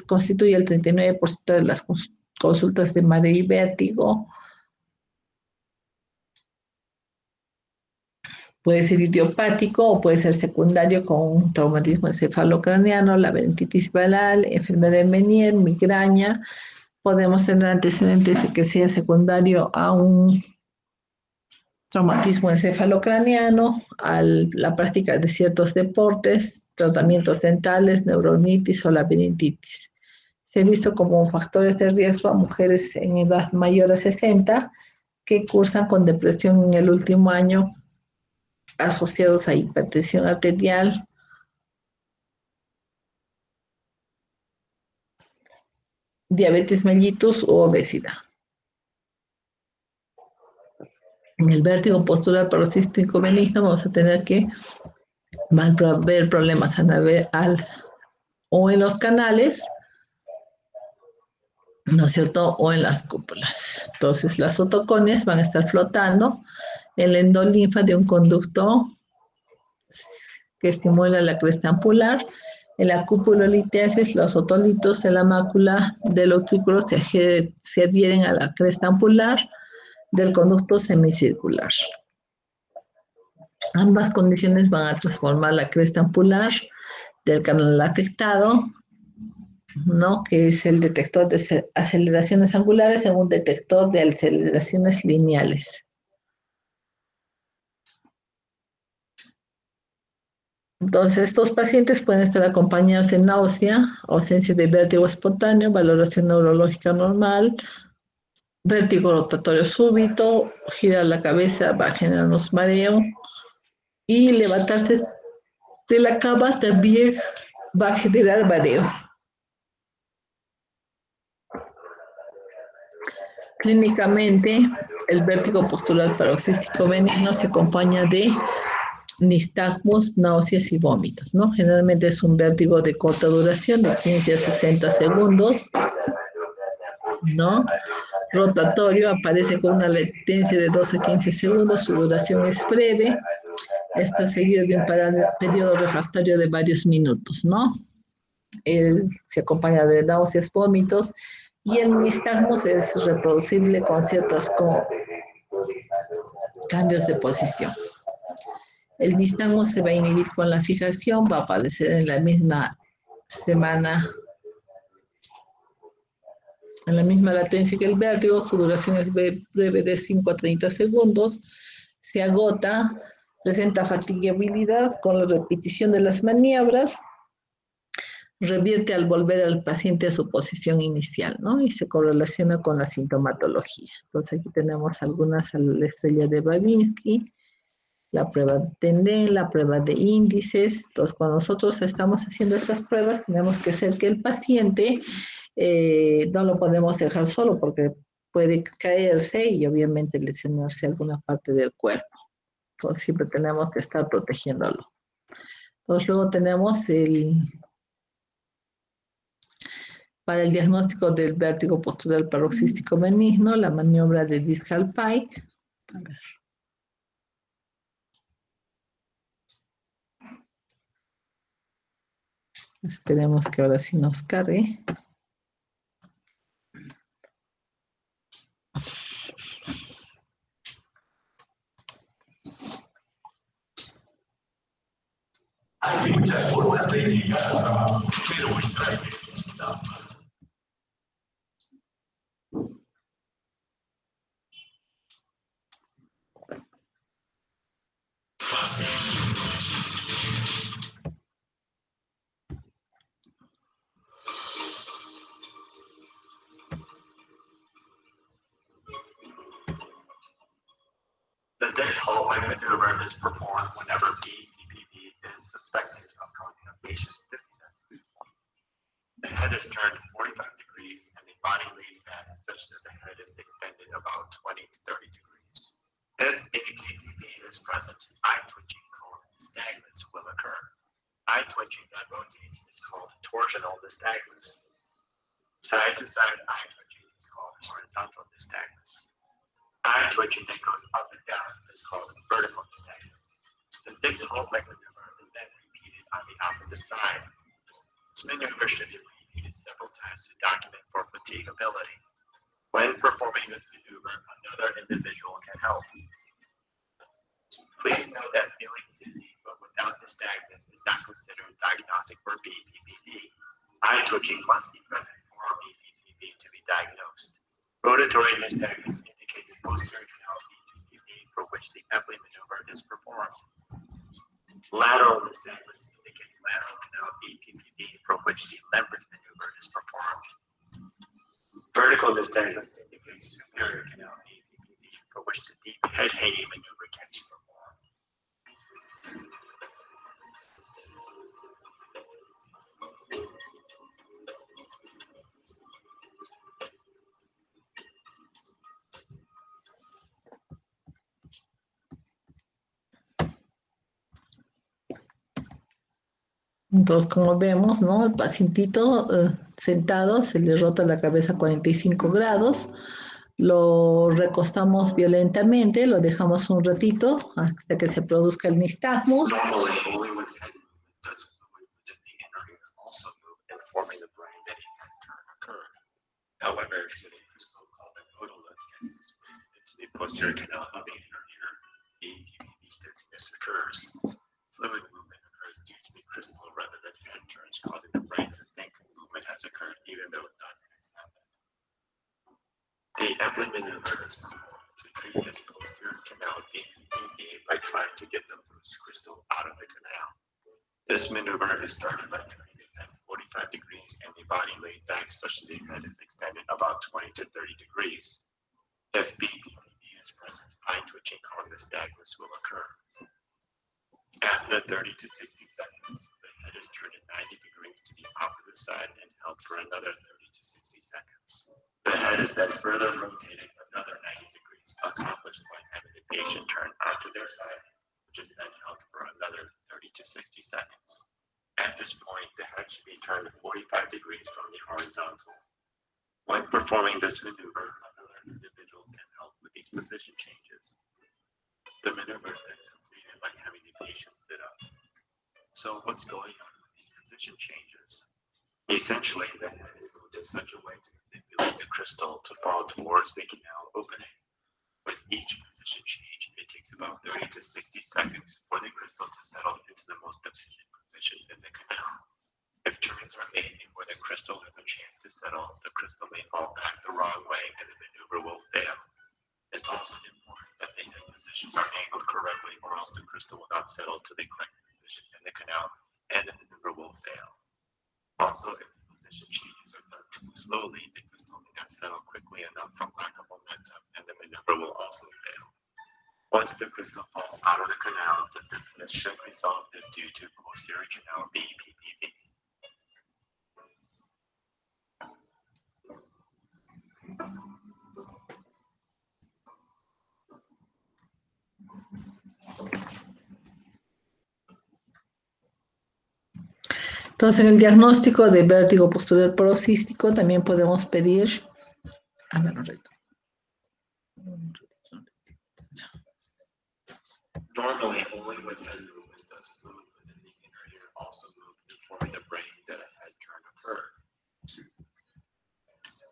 constituye el 39% de las consultas de mareo y vértigo. Puede ser idiopático o puede ser secundario con un traumatismo encefalocraneano, laberintitis varal, enfermedad de Meniere, migraña. Podemos tener antecedentes de que sea secundario a un traumatismo encefalocraneano, a la práctica de ciertos deportes, tratamientos dentales, neuronitis o laberintitis. Se ha visto como factores de riesgo a mujeres en edad mayor a 60 que cursan con depresión en el último año, asociados a hipertensión arterial diabetes mellitus u obesidad. En el vértigo postural paroxístico benigno vamos a tener que ver problemas o en los canales, ¿no es cierto?, o en las cúpulas. Entonces, las otoconias van a estar flotando en la endolinfa de un conducto que estimula la cresta ampular. En la cupulolitesis, los otolitos de la mácula del ocículo se adhieren a la cresta ampular del conducto semicircular. Ambas condiciones van a transformar la cresta ampular del canal afectado, ¿no?, que es el detector de aceleraciones angulares, en un detector de aceleraciones lineales. Entonces, estos pacientes pueden estar acompañados de náusea, ausencia de vértigo espontáneo, valoración neurológica normal, vértigo rotatorio súbito, girar la cabeza va a generarnos mareo y levantarse de la cama también va a generar mareo. Clínicamente, el vértigo postural paroxístico benigno se acompaña de nistagmos, náuseas y vómitos, ¿no? Generalmente es un vértigo de corta duración, de 15 a 60 segundos, ¿no? Rotatorio, aparece con una latencia de 12 a 15 segundos, su duración es breve, está seguido de un periodo refractario de varios minutos, ¿no? Se acompaña de náuseas, vómitos, y el nistagmos es reproducible con ciertos cambios de posición. El nistagmos se va a inhibir con la fijación, va a aparecer en la misma semana, en la misma latencia que el vértigo, su duración es breve de 5 a 30 segundos, se agota, presenta fatigabilidad con la repetición de las maniobras, revierte al volver al paciente a su posición inicial, ¿no? Y se correlaciona con la sintomatología. Entonces aquí tenemos algunas a la estrella de Babinski, la prueba de Tendén, la prueba de índices. Entonces, cuando nosotros estamos haciendo estas pruebas, tenemos que hacer que el paciente no lo podemos dejar solo porque puede caerse y obviamente lesionarse alguna parte del cuerpo. Entonces, siempre tenemos que estar protegiéndolo. Entonces, luego tenemos para el diagnóstico del vértigo postural paroxístico benigno, la maniobra de Discal-Pike. A ver. Esperemos que ahora sí nos cargue. Hay muchas formas de llegar al trabajo, pero el tráiler está más. The Dix-Hall maneuver is performed whenever BPPV is suspected of causing a patient's dizziness. The head is turned 45 degrees and the body laid back such that the head is extended about 20 to 30 degrees. If APPV is present, eye twitching called nystagmus will occur. Eye twitching that rotates is called torsional nystagmus. Side-to-side eye twitching is called horizontal nystagmus. Eye twitching that goes up and down is called vertical nystagmus. The Dix-Hall maneuver is then repeated on the opposite side. This maneuver should be repeated several times to document for fatigability. When performing this maneuver, another individual can help. Please note that feeling dizzy but without nystagmus is not considered diagnostic for BPPV. Eye twitching must be present for BPPV to be diagnosed. Rotatory nystagmus indicates posterior canal BPPV for which the Epley maneuver is performed. Lateral nystagmus indicates lateral canal BPPV for which the Lambert maneuver is performed. Vertical nystagmus indicates superior canal BPPV for which the deep head hanging maneuver can be performed. Entonces, como vemos, ¿no? El pacientito sentado se le rota la cabeza a 45 grados, lo recostamos violentamente, lo dejamos un ratito hasta que se produzca el nistagmus. Normally, only with head movement does fluid within the inner ear also move, informing the brain that a head turn occurred. However, should a crystal called an otolith gets displaced into the posterior canal of the inner ear, the PPV dizziness occurs. Fluid movement occurs due to the crystal rather than head turns, causing the brain to think movement has occurred even though none has happened. The Epley maneuver is performed to treat this posterior canal BPPV by trying to get the loose crystal out of the canal. This maneuver is started by turning the head 45 degrees and the body laid back such that the head is extended about 20 to 30 degrees. If BPPV is present, eye twitching called nystagmus will occur. After 30 to 60 seconds, the head is turned at 90 degrees to the opposite side and held for another 30 to 60 seconds. The head is then further rotated another 90 degrees, accomplished by having the patient turn onto their side, which is then held for another 30 to 60 seconds. At this point, the head should be turned 45 degrees from the horizontal. When performing this maneuver, another individual can help with these position changes. The maneuver is then completed by having the patient sit up. So what's going on with these position changes? Essentially, the head is moved in such a way to manipulate the crystal to fall towards the canal opening. With each position change, it takes about 30 to 60 seconds for the crystal to settle into the most dependent position in the canal. If turns are made before the crystal has a chance to settle, the crystal may fall back the wrong way and the maneuver will fail. It's also important that the head positions are angled correctly, or else the crystal will not settle to the correct position in the canal and the maneuver will fail. Also, if the position changes are done too slowly, the crystal may not settle quickly enough from lack of momentum, and the maneuver will also fail. Once the crystal falls out of the canal, the dizziness should resolve if due to posterior canal BPPV. Entonces, en el diagnóstico de vértigo posterior paroxístico también podemos pedir... A ver, un reto. Normally, only with head movement does fluid within the inner ear also move, informing the brain that a head turn occurred.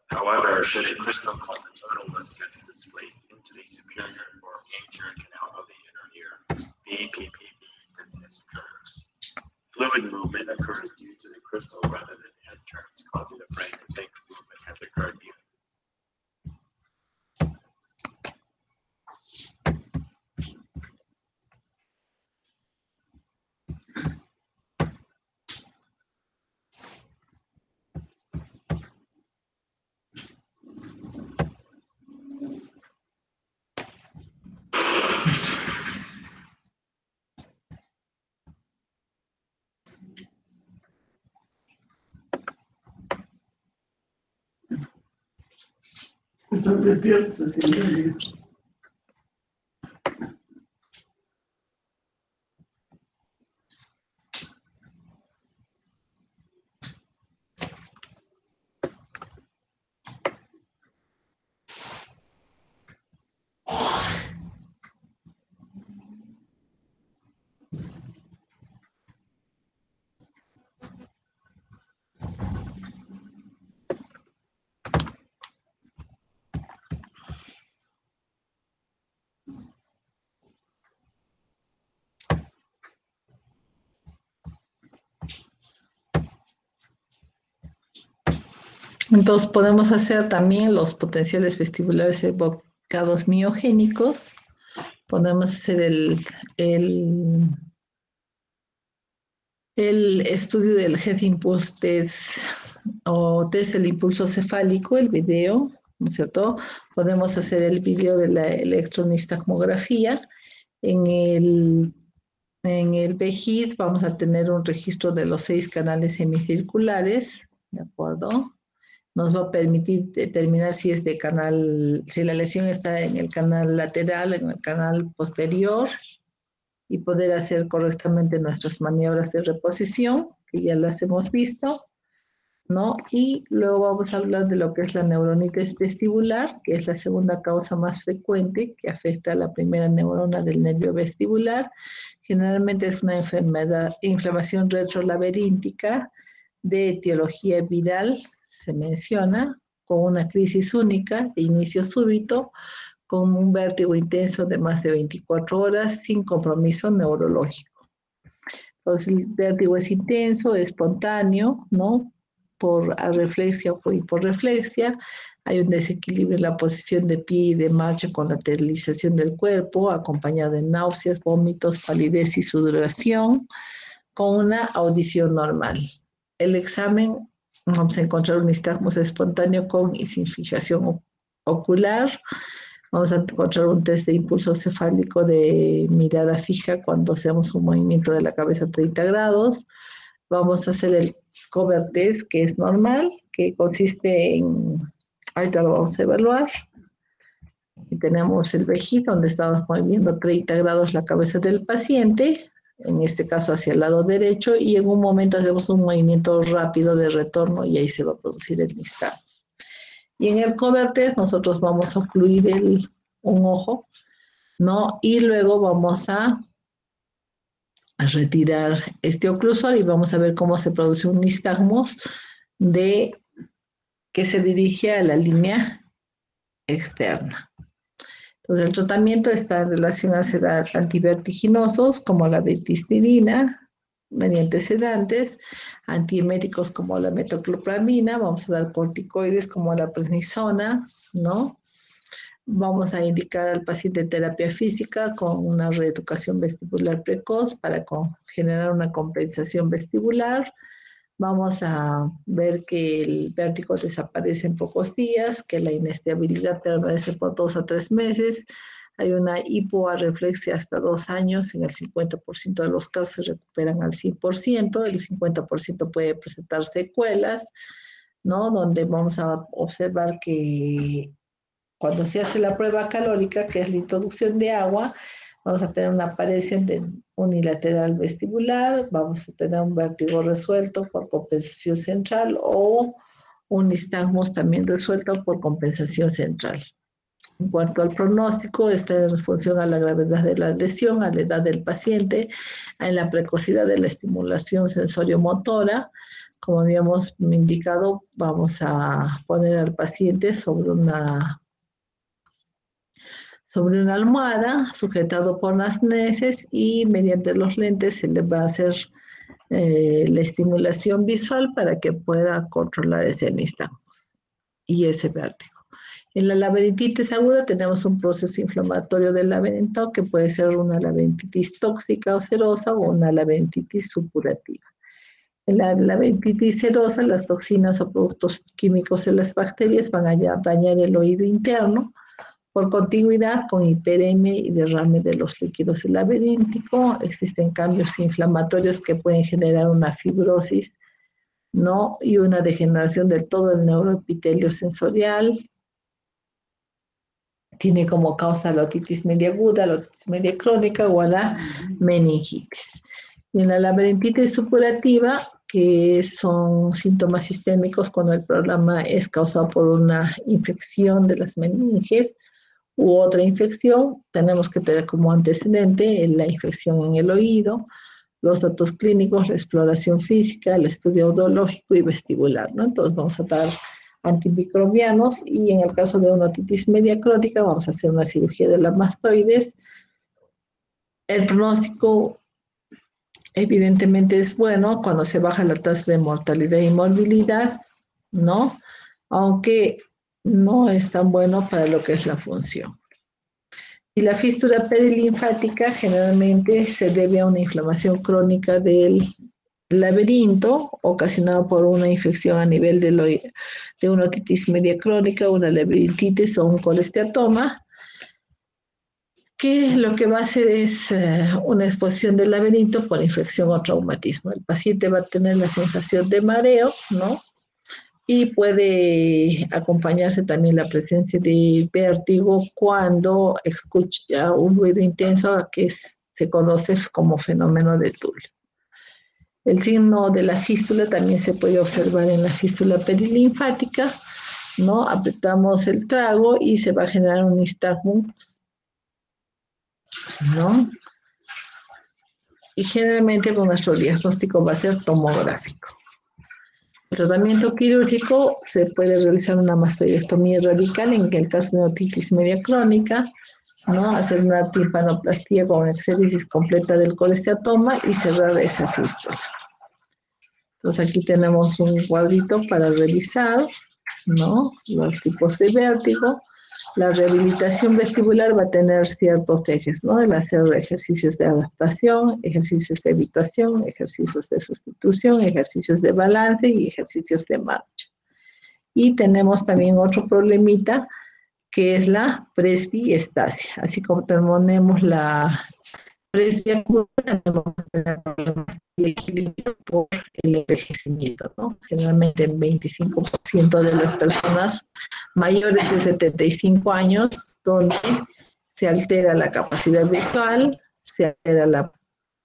However, should a crystal called an otolith gets displaced into the superior or anterior canal of the inner ear, BPPV dizziness occurs. Fluid movement occurs due to the crystal rather than head turns, causing the brain to think movement has occurred even. Están despiertos, así. Entonces podemos hacer también los potenciales vestibulares evocados miogénicos. Podemos hacer el estudio del Head Impulse Test o test del impulso cefálico, el video, ¿no es cierto? Podemos hacer el video de la electronistagmografía. En el BHID vamos a tener un registro de los 6 canales semicirculares, ¿de acuerdo? Nos va a permitir determinar si es de canal, si la lesión está en el canal lateral, en el canal posterior, y poder hacer correctamente nuestras maniobras de reposición, que ya las hemos visto, ¿no? Y luego vamos a hablar de lo que es la neuronitis vestibular, que es la segunda causa más frecuente que afecta a la primera neurona del nervio vestibular. Generalmente es una inflamación retrolaberíntica de etiología viral, se menciona, con una crisis única de inicio súbito, con un vértigo intenso de más de 24 horas sin compromiso neurológico. Entonces el vértigo es intenso, es espontáneo, ¿no? Por arreflexia o hiporreflexia, hay un desequilibrio en la posición de pie y de marcha con lateralización del cuerpo, acompañado de náuseas, vómitos, palidez y sudoración, con una audición normal. El examen, vamos a encontrar un nistagmus espontáneo con y sin fijación ocular. Vamos a encontrar un test de impulso cefálico de mirada fija cuando hacemos un movimiento de la cabeza a 30 grados. Vamos a hacer el cover test, que es normal, que consiste en, ahorita lo vamos a evaluar. Y tenemos el VEJI, donde estamos moviendo 30 grados la cabeza del paciente, en este caso hacia el lado derecho, y en un momento hacemos un movimiento rápido de retorno y ahí se va a producir el nistagmus. Y en el cover test nosotros vamos a ocluir un ojo, ¿no? Y luego vamos a retirar este oclusor y vamos a ver cómo se produce un nistagmus que se dirige a la línea externa. Entonces el tratamiento está en relación a antivertiginosos como la verticidina, mediante sedantes, antieméticos como la metoclopramina, vamos a dar corticoides como la prednisona, ¿no? Vamos a indicar al paciente terapia física con una reeducación vestibular precoz para generar una compensación vestibular. Vamos a ver que el vértigo desaparece en pocos días, que la inestabilidad permanece por 2 a 3 meses. Hay una hipoarreflexia hasta 2 años, en el 50% de los casos se recuperan al 100%, el 50% puede presentar secuelas, ¿no? Donde vamos a observar que cuando se hace la prueba calórica, que es la introducción de agua, vamos a tener una paresia unilateral vestibular, vamos a tener un vértigo resuelto por compensación central o un nistagmus también resuelto por compensación central. En cuanto al pronóstico, está en función a la gravedad de la lesión, a la edad del paciente, a la precocidad de la estimulación sensoriomotora. Como habíamos indicado, vamos a poner al paciente sobre una almohada, sujetado por las arneses, y mediante los lentes se le va a hacer la estimulación visual para que pueda controlar ese nistagmus y ese vértigo. En la laberintitis aguda tenemos un proceso inflamatorio del laberinto que puede ser una laberintitis tóxica o serosa o una laberintitis supurativa. En la laberintitis serosa, las toxinas o productos químicos de las bacterias van a dañar el oído interno por continuidad con hiperemia y derrame de los líquidos del laberíntico. Existen cambios inflamatorios que pueden generar una fibrosis, ¿no? Y una degeneración de todo el neuroepitelio sensorial. Tiene como causa la otitis media aguda, la otitis media crónica o la meningitis. Y en la laberintitis supurativa, que son síntomas sistémicos cuando el problema es causado por una infección de las meninges u otra infección, tenemos que tener como antecedente la infección en el oído, los datos clínicos, la exploración física, el estudio audiológico y vestibular, ¿no? Entonces vamos a dar antimicrobianos y en el caso de una otitis media crónica vamos a hacer una cirugía de las mastoides. El pronóstico evidentemente es bueno cuando se baja la tasa de mortalidad y morbilidad, ¿no? Aunque no es tan bueno para lo que es la función. Y la fístula perilinfática generalmente se debe a una inflamación crónica del laberinto ocasionado por una infección a nivel de una otitis media crónica, una laberintitis o un colesteatoma, que lo que va a hacer es una exposición del laberinto por infección o traumatismo. El paciente va a tener la sensación de mareo, ¿no? Y puede acompañarse también la presencia de vértigo cuando escucha un ruido intenso que se conoce como fenómeno de Tull. El signo de la fístula también se puede observar en la fístula perilinfática, ¿no? Apretamos el trago y se va a generar un nistagmus, ¿no? Y generalmente nuestro diagnóstico va a ser tomográfico. El tratamiento quirúrgico se puede realizar una mastoidectomía radical en el caso de otitis media crónica, ¿no? Hacer una timpanoplastia con exéresis completa del colesteatoma y cerrar esa fístula. Entonces aquí tenemos un cuadrito para revisar, ¿no? Los tipos de vértigo. La rehabilitación vestibular va a tener ciertos ejes, ¿no? El hacer ejercicios de adaptación, ejercicios de evitación, ejercicios de sustitución, ejercicios de balance y ejercicios de marcha. Y tenemos también otro problemita, que es la presbiestasia. Así como tenemos la presbiaguda, también vamos a tener problemas de equilibrio por el envejecimiento, ¿no? Generalmente el 25% de las personas mayores de 75 años, donde se altera la capacidad visual, se altera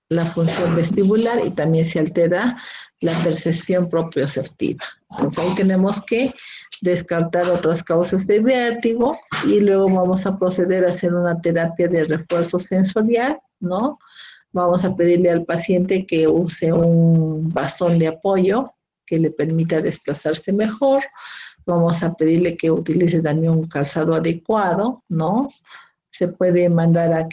la función vestibular y también se altera la percepción propioceptiva. Entonces ahí tenemos que descartar otras causas de vértigo y luego vamos a proceder a hacer una terapia de refuerzo sensorial, ¿no? Vamos a pedirle al paciente que use un bastón de apoyo que le permita desplazarse mejor. Vamos a pedirle que utilice también un calzado adecuado, ¿no? Se puede mandar a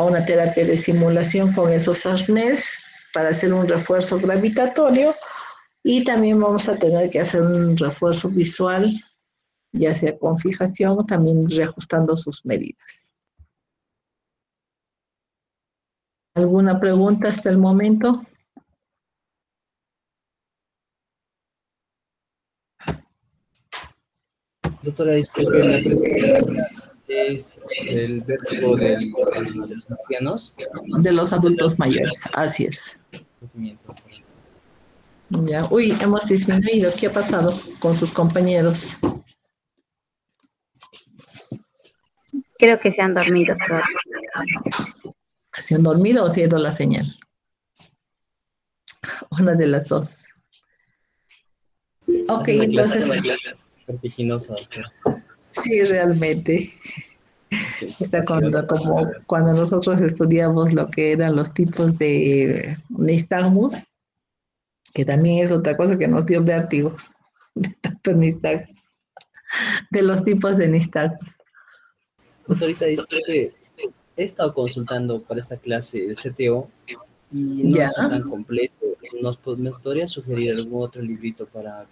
una terapia de simulación con esos arnés para hacer un refuerzo gravitatorio y también vamos a tener que hacer un refuerzo visual, ya sea con fijación, también reajustando sus medidas. ¿Alguna pregunta hasta el momento? Doctora, disculpe, la pregunta es el vértigo de los ancianos. De los adultos mayores, así es. Ya, uy, hemos disminuido. ¿Qué ha pasado con sus compañeros? Creo que se han dormido. ¿Se han dormido o se ha ido la señal? Una de las dos. Ok, entonces... Vertiginosa. Sí, realmente. Está como cuando nosotros estudiamos lo que eran los tipos de nistagmus, que también es otra cosa que nos dio vértigo, de tantos nistagmus, de los tipos de nistagmus. Doctorita, disculpe, he estado consultando para esta clase el CTO y no es tan completo. ¿Nos podría sugerir algún otro librito para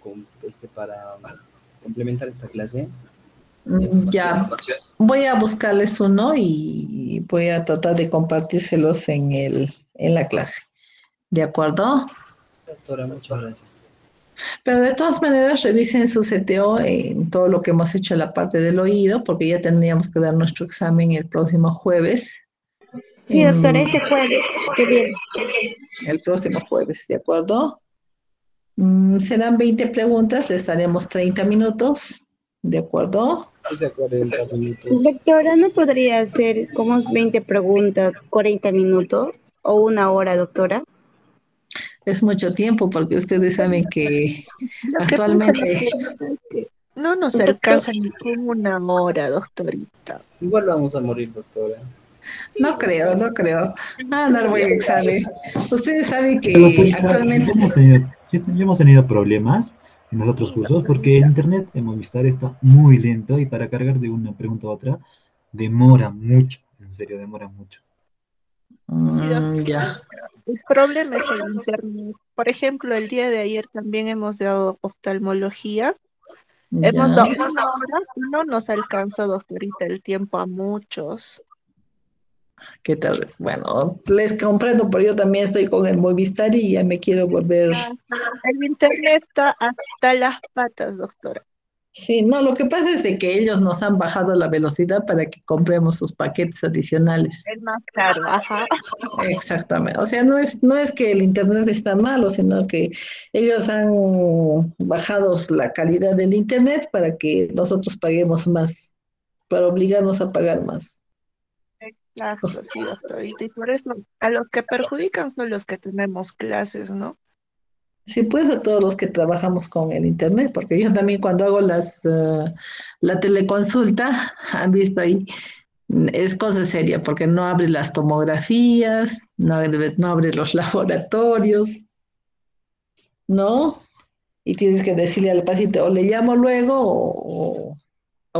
complementar esta clase? Ya, voy a buscarles uno y voy a tratar de compartírselos en la clase. ¿De acuerdo? Doctora, muchas gracias. Pero de todas maneras, revisen su CTO en todo lo que hemos hecho en la parte del oído, porque ya tendríamos que dar nuestro examen el próximo jueves. Sí, doctora, este jueves. Qué bien. El próximo jueves, ¿de acuerdo? Serán 20 preguntas, estaremos 30 minutos, ¿de acuerdo? Doctora, ¿no podría hacer como 20 preguntas, 40 minutos o una hora, doctora? Es mucho tiempo porque ustedes saben que actualmente... No nos alcanza ni con una hora, doctorita. Igual vamos a morir, doctora. No creo. Dar buen examen. Ustedes saben que actualmente... Ya hemos tenido problemas en los otros cursos porque el internet de Movistar está muy lento y para cargar de una pregunta a otra demora mucho, en serio, demora mucho. Ya. El problema es el internet. Por ejemplo, el día de ayer también hemos dado oftalmología. Hemos dado una hora, no nos alcanza, doctorita, el tiempo a muchos. ¿Qué tal? Bueno, les comprendo, pero yo también estoy con el Movistar y ya me quiero volver... El internet está hasta las patas, doctora. Sí, no, lo que pasa es de que ellos nos han bajado la velocidad para que compremos sus paquetes adicionales. Es más caro, ajá. Exactamente. O sea, no es que el internet está malo, sino que ellos han bajado la calidad del internet para que nosotros paguemos más, para obligarnos a pagar más. Exacto, sí, doctorita. Y por eso a los que perjudican son los que tenemos clases, ¿no? Sí, pues a todos los que trabajamos con el internet, porque yo también cuando hago la teleconsulta, han visto ahí, es cosa seria, porque no abre las tomografías, no abre los laboratorios, ¿no? Y tienes que decirle al paciente, o le llamo luego o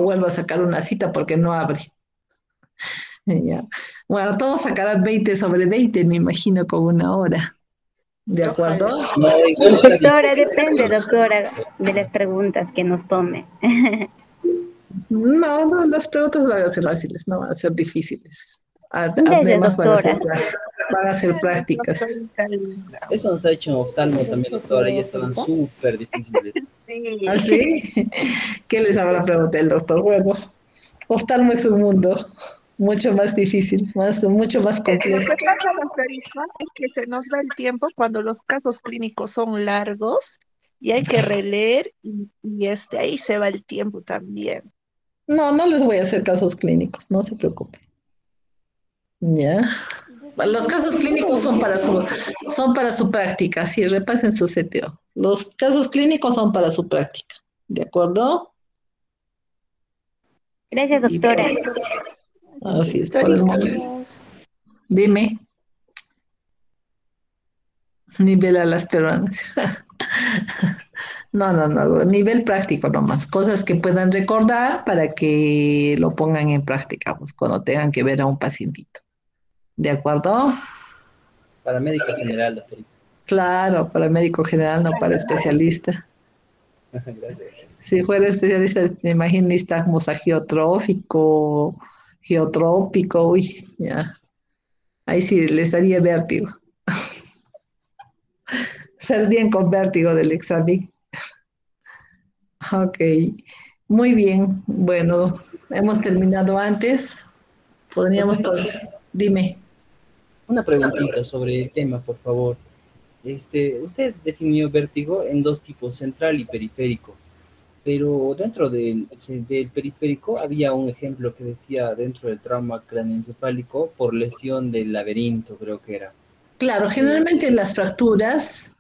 vuelvo a sacar una cita porque no abre. Ya. Bueno, todos sacarán 20/20, me imagino, con una hora. ¿De acuerdo? Doctora, depende, doctora, de las preguntas que nos tome. No, las preguntas van a ser fáciles, no van a ser difíciles. Gracias, Además doctora. van a ser prácticas. Eso nos ha hecho en oftalmo también, doctora, y estaban súper difíciles. ¿Ah, sí? ¿Qué les habrá preguntado el doctor? Bueno, oftalmo es un mundo mucho más difícil, mucho más Lo complejo. que pasa, doctorita, es que se nos va el tiempo cuando los casos clínicos son largos y hay que releer y ahí se va el tiempo también. No, no les voy a hacer casos clínicos, no se preocupen. Ya. Los casos clínicos son para su práctica, sí, repasen su CTO. Los casos clínicos son para su práctica, ¿de acuerdo? Gracias, doctora. Así es, por el momento. Dime. Nivel a las peruanas. No, nivel práctico nomás, cosas que puedan recordar para que lo pongan en práctica, pues, cuando tengan que ver a un pacientito. ¿De acuerdo? Para médico general, doctorita. Claro, para médico general, no para especialista. Gracias. Si fuera especialista, me imagino nistagmus geotrófico, geotrópico, uy, ya. Ahí sí les daría vértigo. Ser bien con vértigo del examen. Ok, muy bien. Bueno, hemos terminado antes. Podríamos, dime. Una preguntita sobre el tema, por favor. Usted definió vértigo en dos tipos, central y periférico, pero dentro del periférico había un ejemplo que decía dentro del trauma craneoencefálico por lesión del laberinto, creo que era. Claro, generalmente en las fracturas,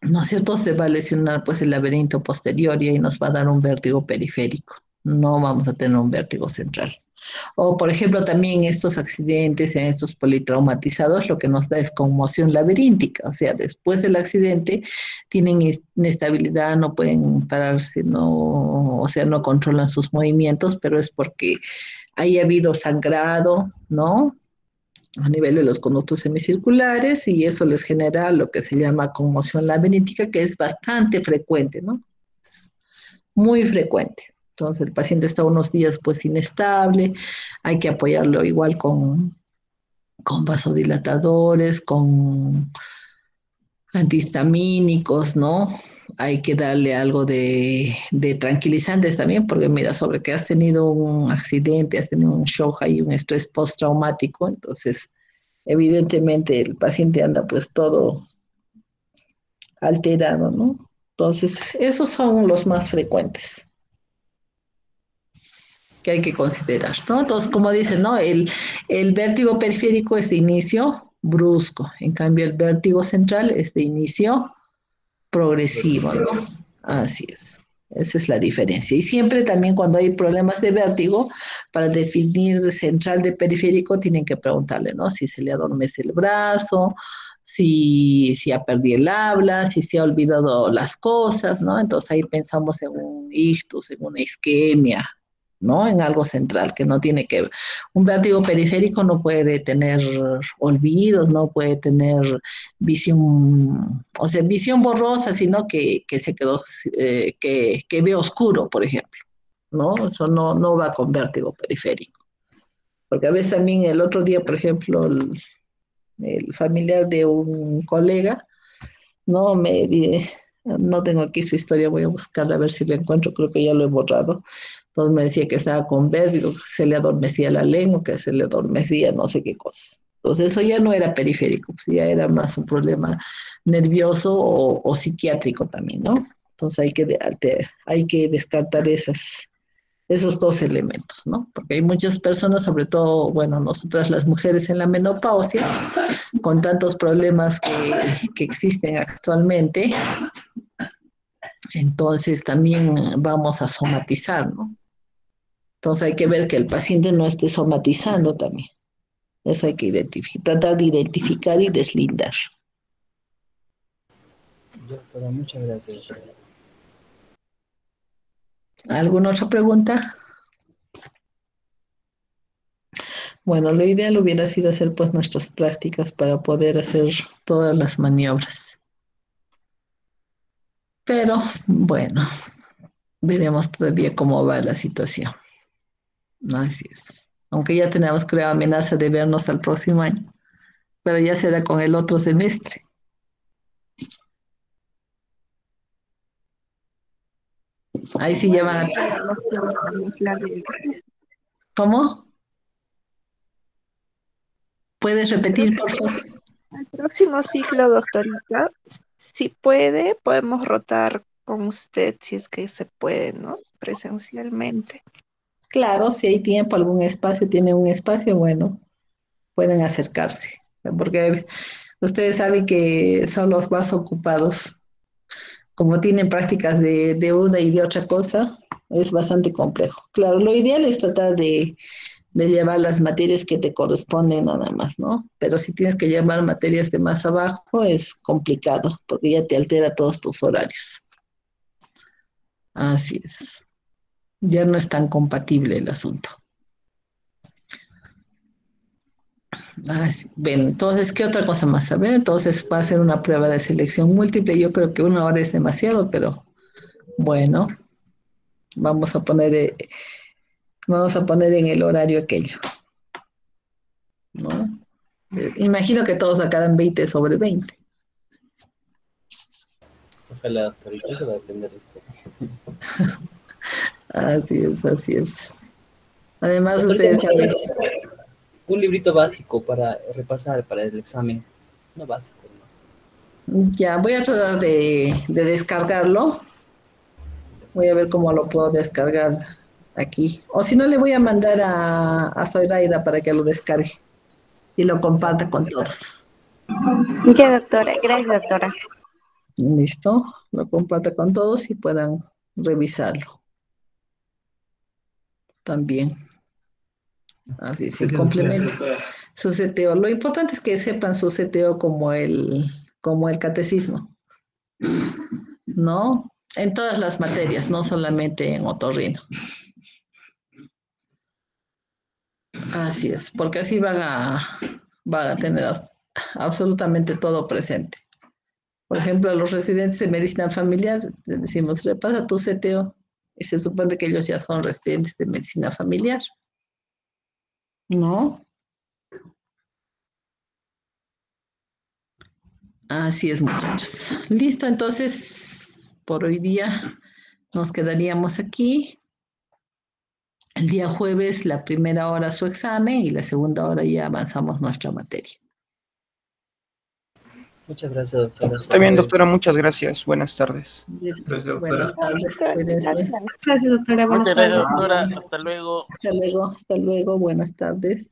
¿no es cierto? Se va a lesionar pues el laberinto posterior y ahí nos va a dar un vértigo periférico. No vamos a tener un vértigo central. O, por ejemplo, también en estos accidentes, en estos politraumatizados, lo que nos da es conmoción laberíntica. O sea, después del accidente tienen inestabilidad, no pueden pararse, o sea, no controlan sus movimientos, pero es porque haya habido sangrado, ¿no? A nivel de los conductos semicirculares y eso les genera lo que se llama conmoción laberíntica, que es bastante frecuente, ¿no? Es muy frecuente. Entonces el paciente está unos días pues inestable, hay que apoyarlo igual con vasodilatadores, con antihistamínicos, ¿no? Hay que darle algo de tranquilizantes también, porque mira, sobre que has tenido un accidente, has tenido un shock y un estrés postraumático, entonces evidentemente el paciente anda pues todo alterado, ¿no? Entonces, esos son los más frecuentes que hay que considerar, ¿no? Entonces, como dicen, ¿no? El vértigo periférico es de inicio brusco, en cambio el vértigo central es de inicio progresivo, ¿no? Así es. Esa es la diferencia. Y siempre también cuando hay problemas de vértigo, para definir central de periférico, tienen que preguntarle, ¿no? Si se le adormece el brazo, si ha perdido el habla, si se ha olvidado las cosas, ¿no? Entonces ahí pensamos en un ictus, en una isquemia, ¿no? En algo central que no tiene que ver. Un vértigo periférico no puede tener olvidos, no puede tener visión, o sea, visión borrosa, sino que se quedó, que ve oscuro, por ejemplo, ¿no? Eso no va con vértigo periférico. Porque a veces también el otro día, por ejemplo, el familiar de un colega, ¿no? No tengo aquí su historia, voy a buscarla a ver si la encuentro, creo que ya lo he borrado. Entonces me decía que estaba con vértigo, que se le adormecía la lengua, que se le adormecía no sé qué cosas. Entonces eso ya no era periférico, pues ya era más un problema nervioso o psiquiátrico también, ¿no? Entonces hay que descartar esos dos elementos, ¿no? Porque hay muchas personas, sobre todo, bueno, nosotras las mujeres en la menopausia, con tantos problemas que existen actualmente, entonces también vamos a somatizar, ¿no? Entonces hay que ver que el paciente no esté somatizando también. Eso hay que identificar, tratar de identificar y deslindar. Doctora, muchas gracias. ¿Alguna otra pregunta? Bueno, lo ideal hubiera sido hacer pues nuestras prácticas para poder hacer todas las maniobras. Pero bueno, veremos todavía cómo va la situación. Así es. Aunque ya tenemos, creo, amenaza de vernos al próximo año, pero ya será con el otro semestre. Ahí sí ya van a... ¿Cómo? ¿Puedes repetir, por favor? El próximo ciclo, doctorita, si puede, podemos rotar con usted, si es que se puede, ¿no? Presencialmente. Claro, si hay tiempo, algún espacio, tiene un espacio, bueno, pueden acercarse, porque ustedes saben que son los más ocupados. Como tienen prácticas de una y de otra cosa, es bastante complejo. Claro, lo ideal es tratar de llevar las materias que te corresponden nada más, ¿no? Pero si tienes que llevar materias de más abajo, es complicado, porque ya te altera todos tus horarios. Así es. Ya no es tan compatible el asunto. Bien, entonces, ¿qué otra cosa más? A ver, entonces va a ser una prueba de selección múltiple. Yo creo que 1 hora es demasiado, pero bueno, vamos a poner en el horario aquello, ¿no? Imagino que todos sacarán 20 sobre 20. Ojalá, doctorita, se va a aprender esto. Así es, así es. Además, Doctorita, ustedes saben... Un librito básico para repasar para el examen. No básico, ¿no? Ya, voy a tratar de descargarlo. Voy a ver cómo lo puedo descargar aquí. O si no, le voy a mandar a Zoraida para que lo descargue y lo comparta con todos. Ya, doctora. Gracias, doctora. Listo. Lo comparta con todos y puedan revisarlo. También. Así, sí, complemento su CTO. Lo importante es que sepan su CTO como el catecismo, ¿no? En todas las materias, no solamente en otorrino. Así es, porque así van a tener absolutamente todo presente. Por ejemplo, a los residentes de medicina familiar, les decimos, repasa tu CTO, y se supone que ellos ya son residentes de medicina familiar, ¿no? Así es, muchachos. Listo, entonces, por hoy día nos quedaríamos aquí. El día jueves, la primera hora su examen y la segunda hora ya avanzamos nuestra materia. Muchas gracias, doctora. Está bien, doctora, muchas gracias. Buenas tardes. Gracias, doctora. Buenas tardes, cuídense. Gracias, doctora. Buenas Muchas gracias, tardes. doctora. Hasta luego. Hasta luego, buenas tardes.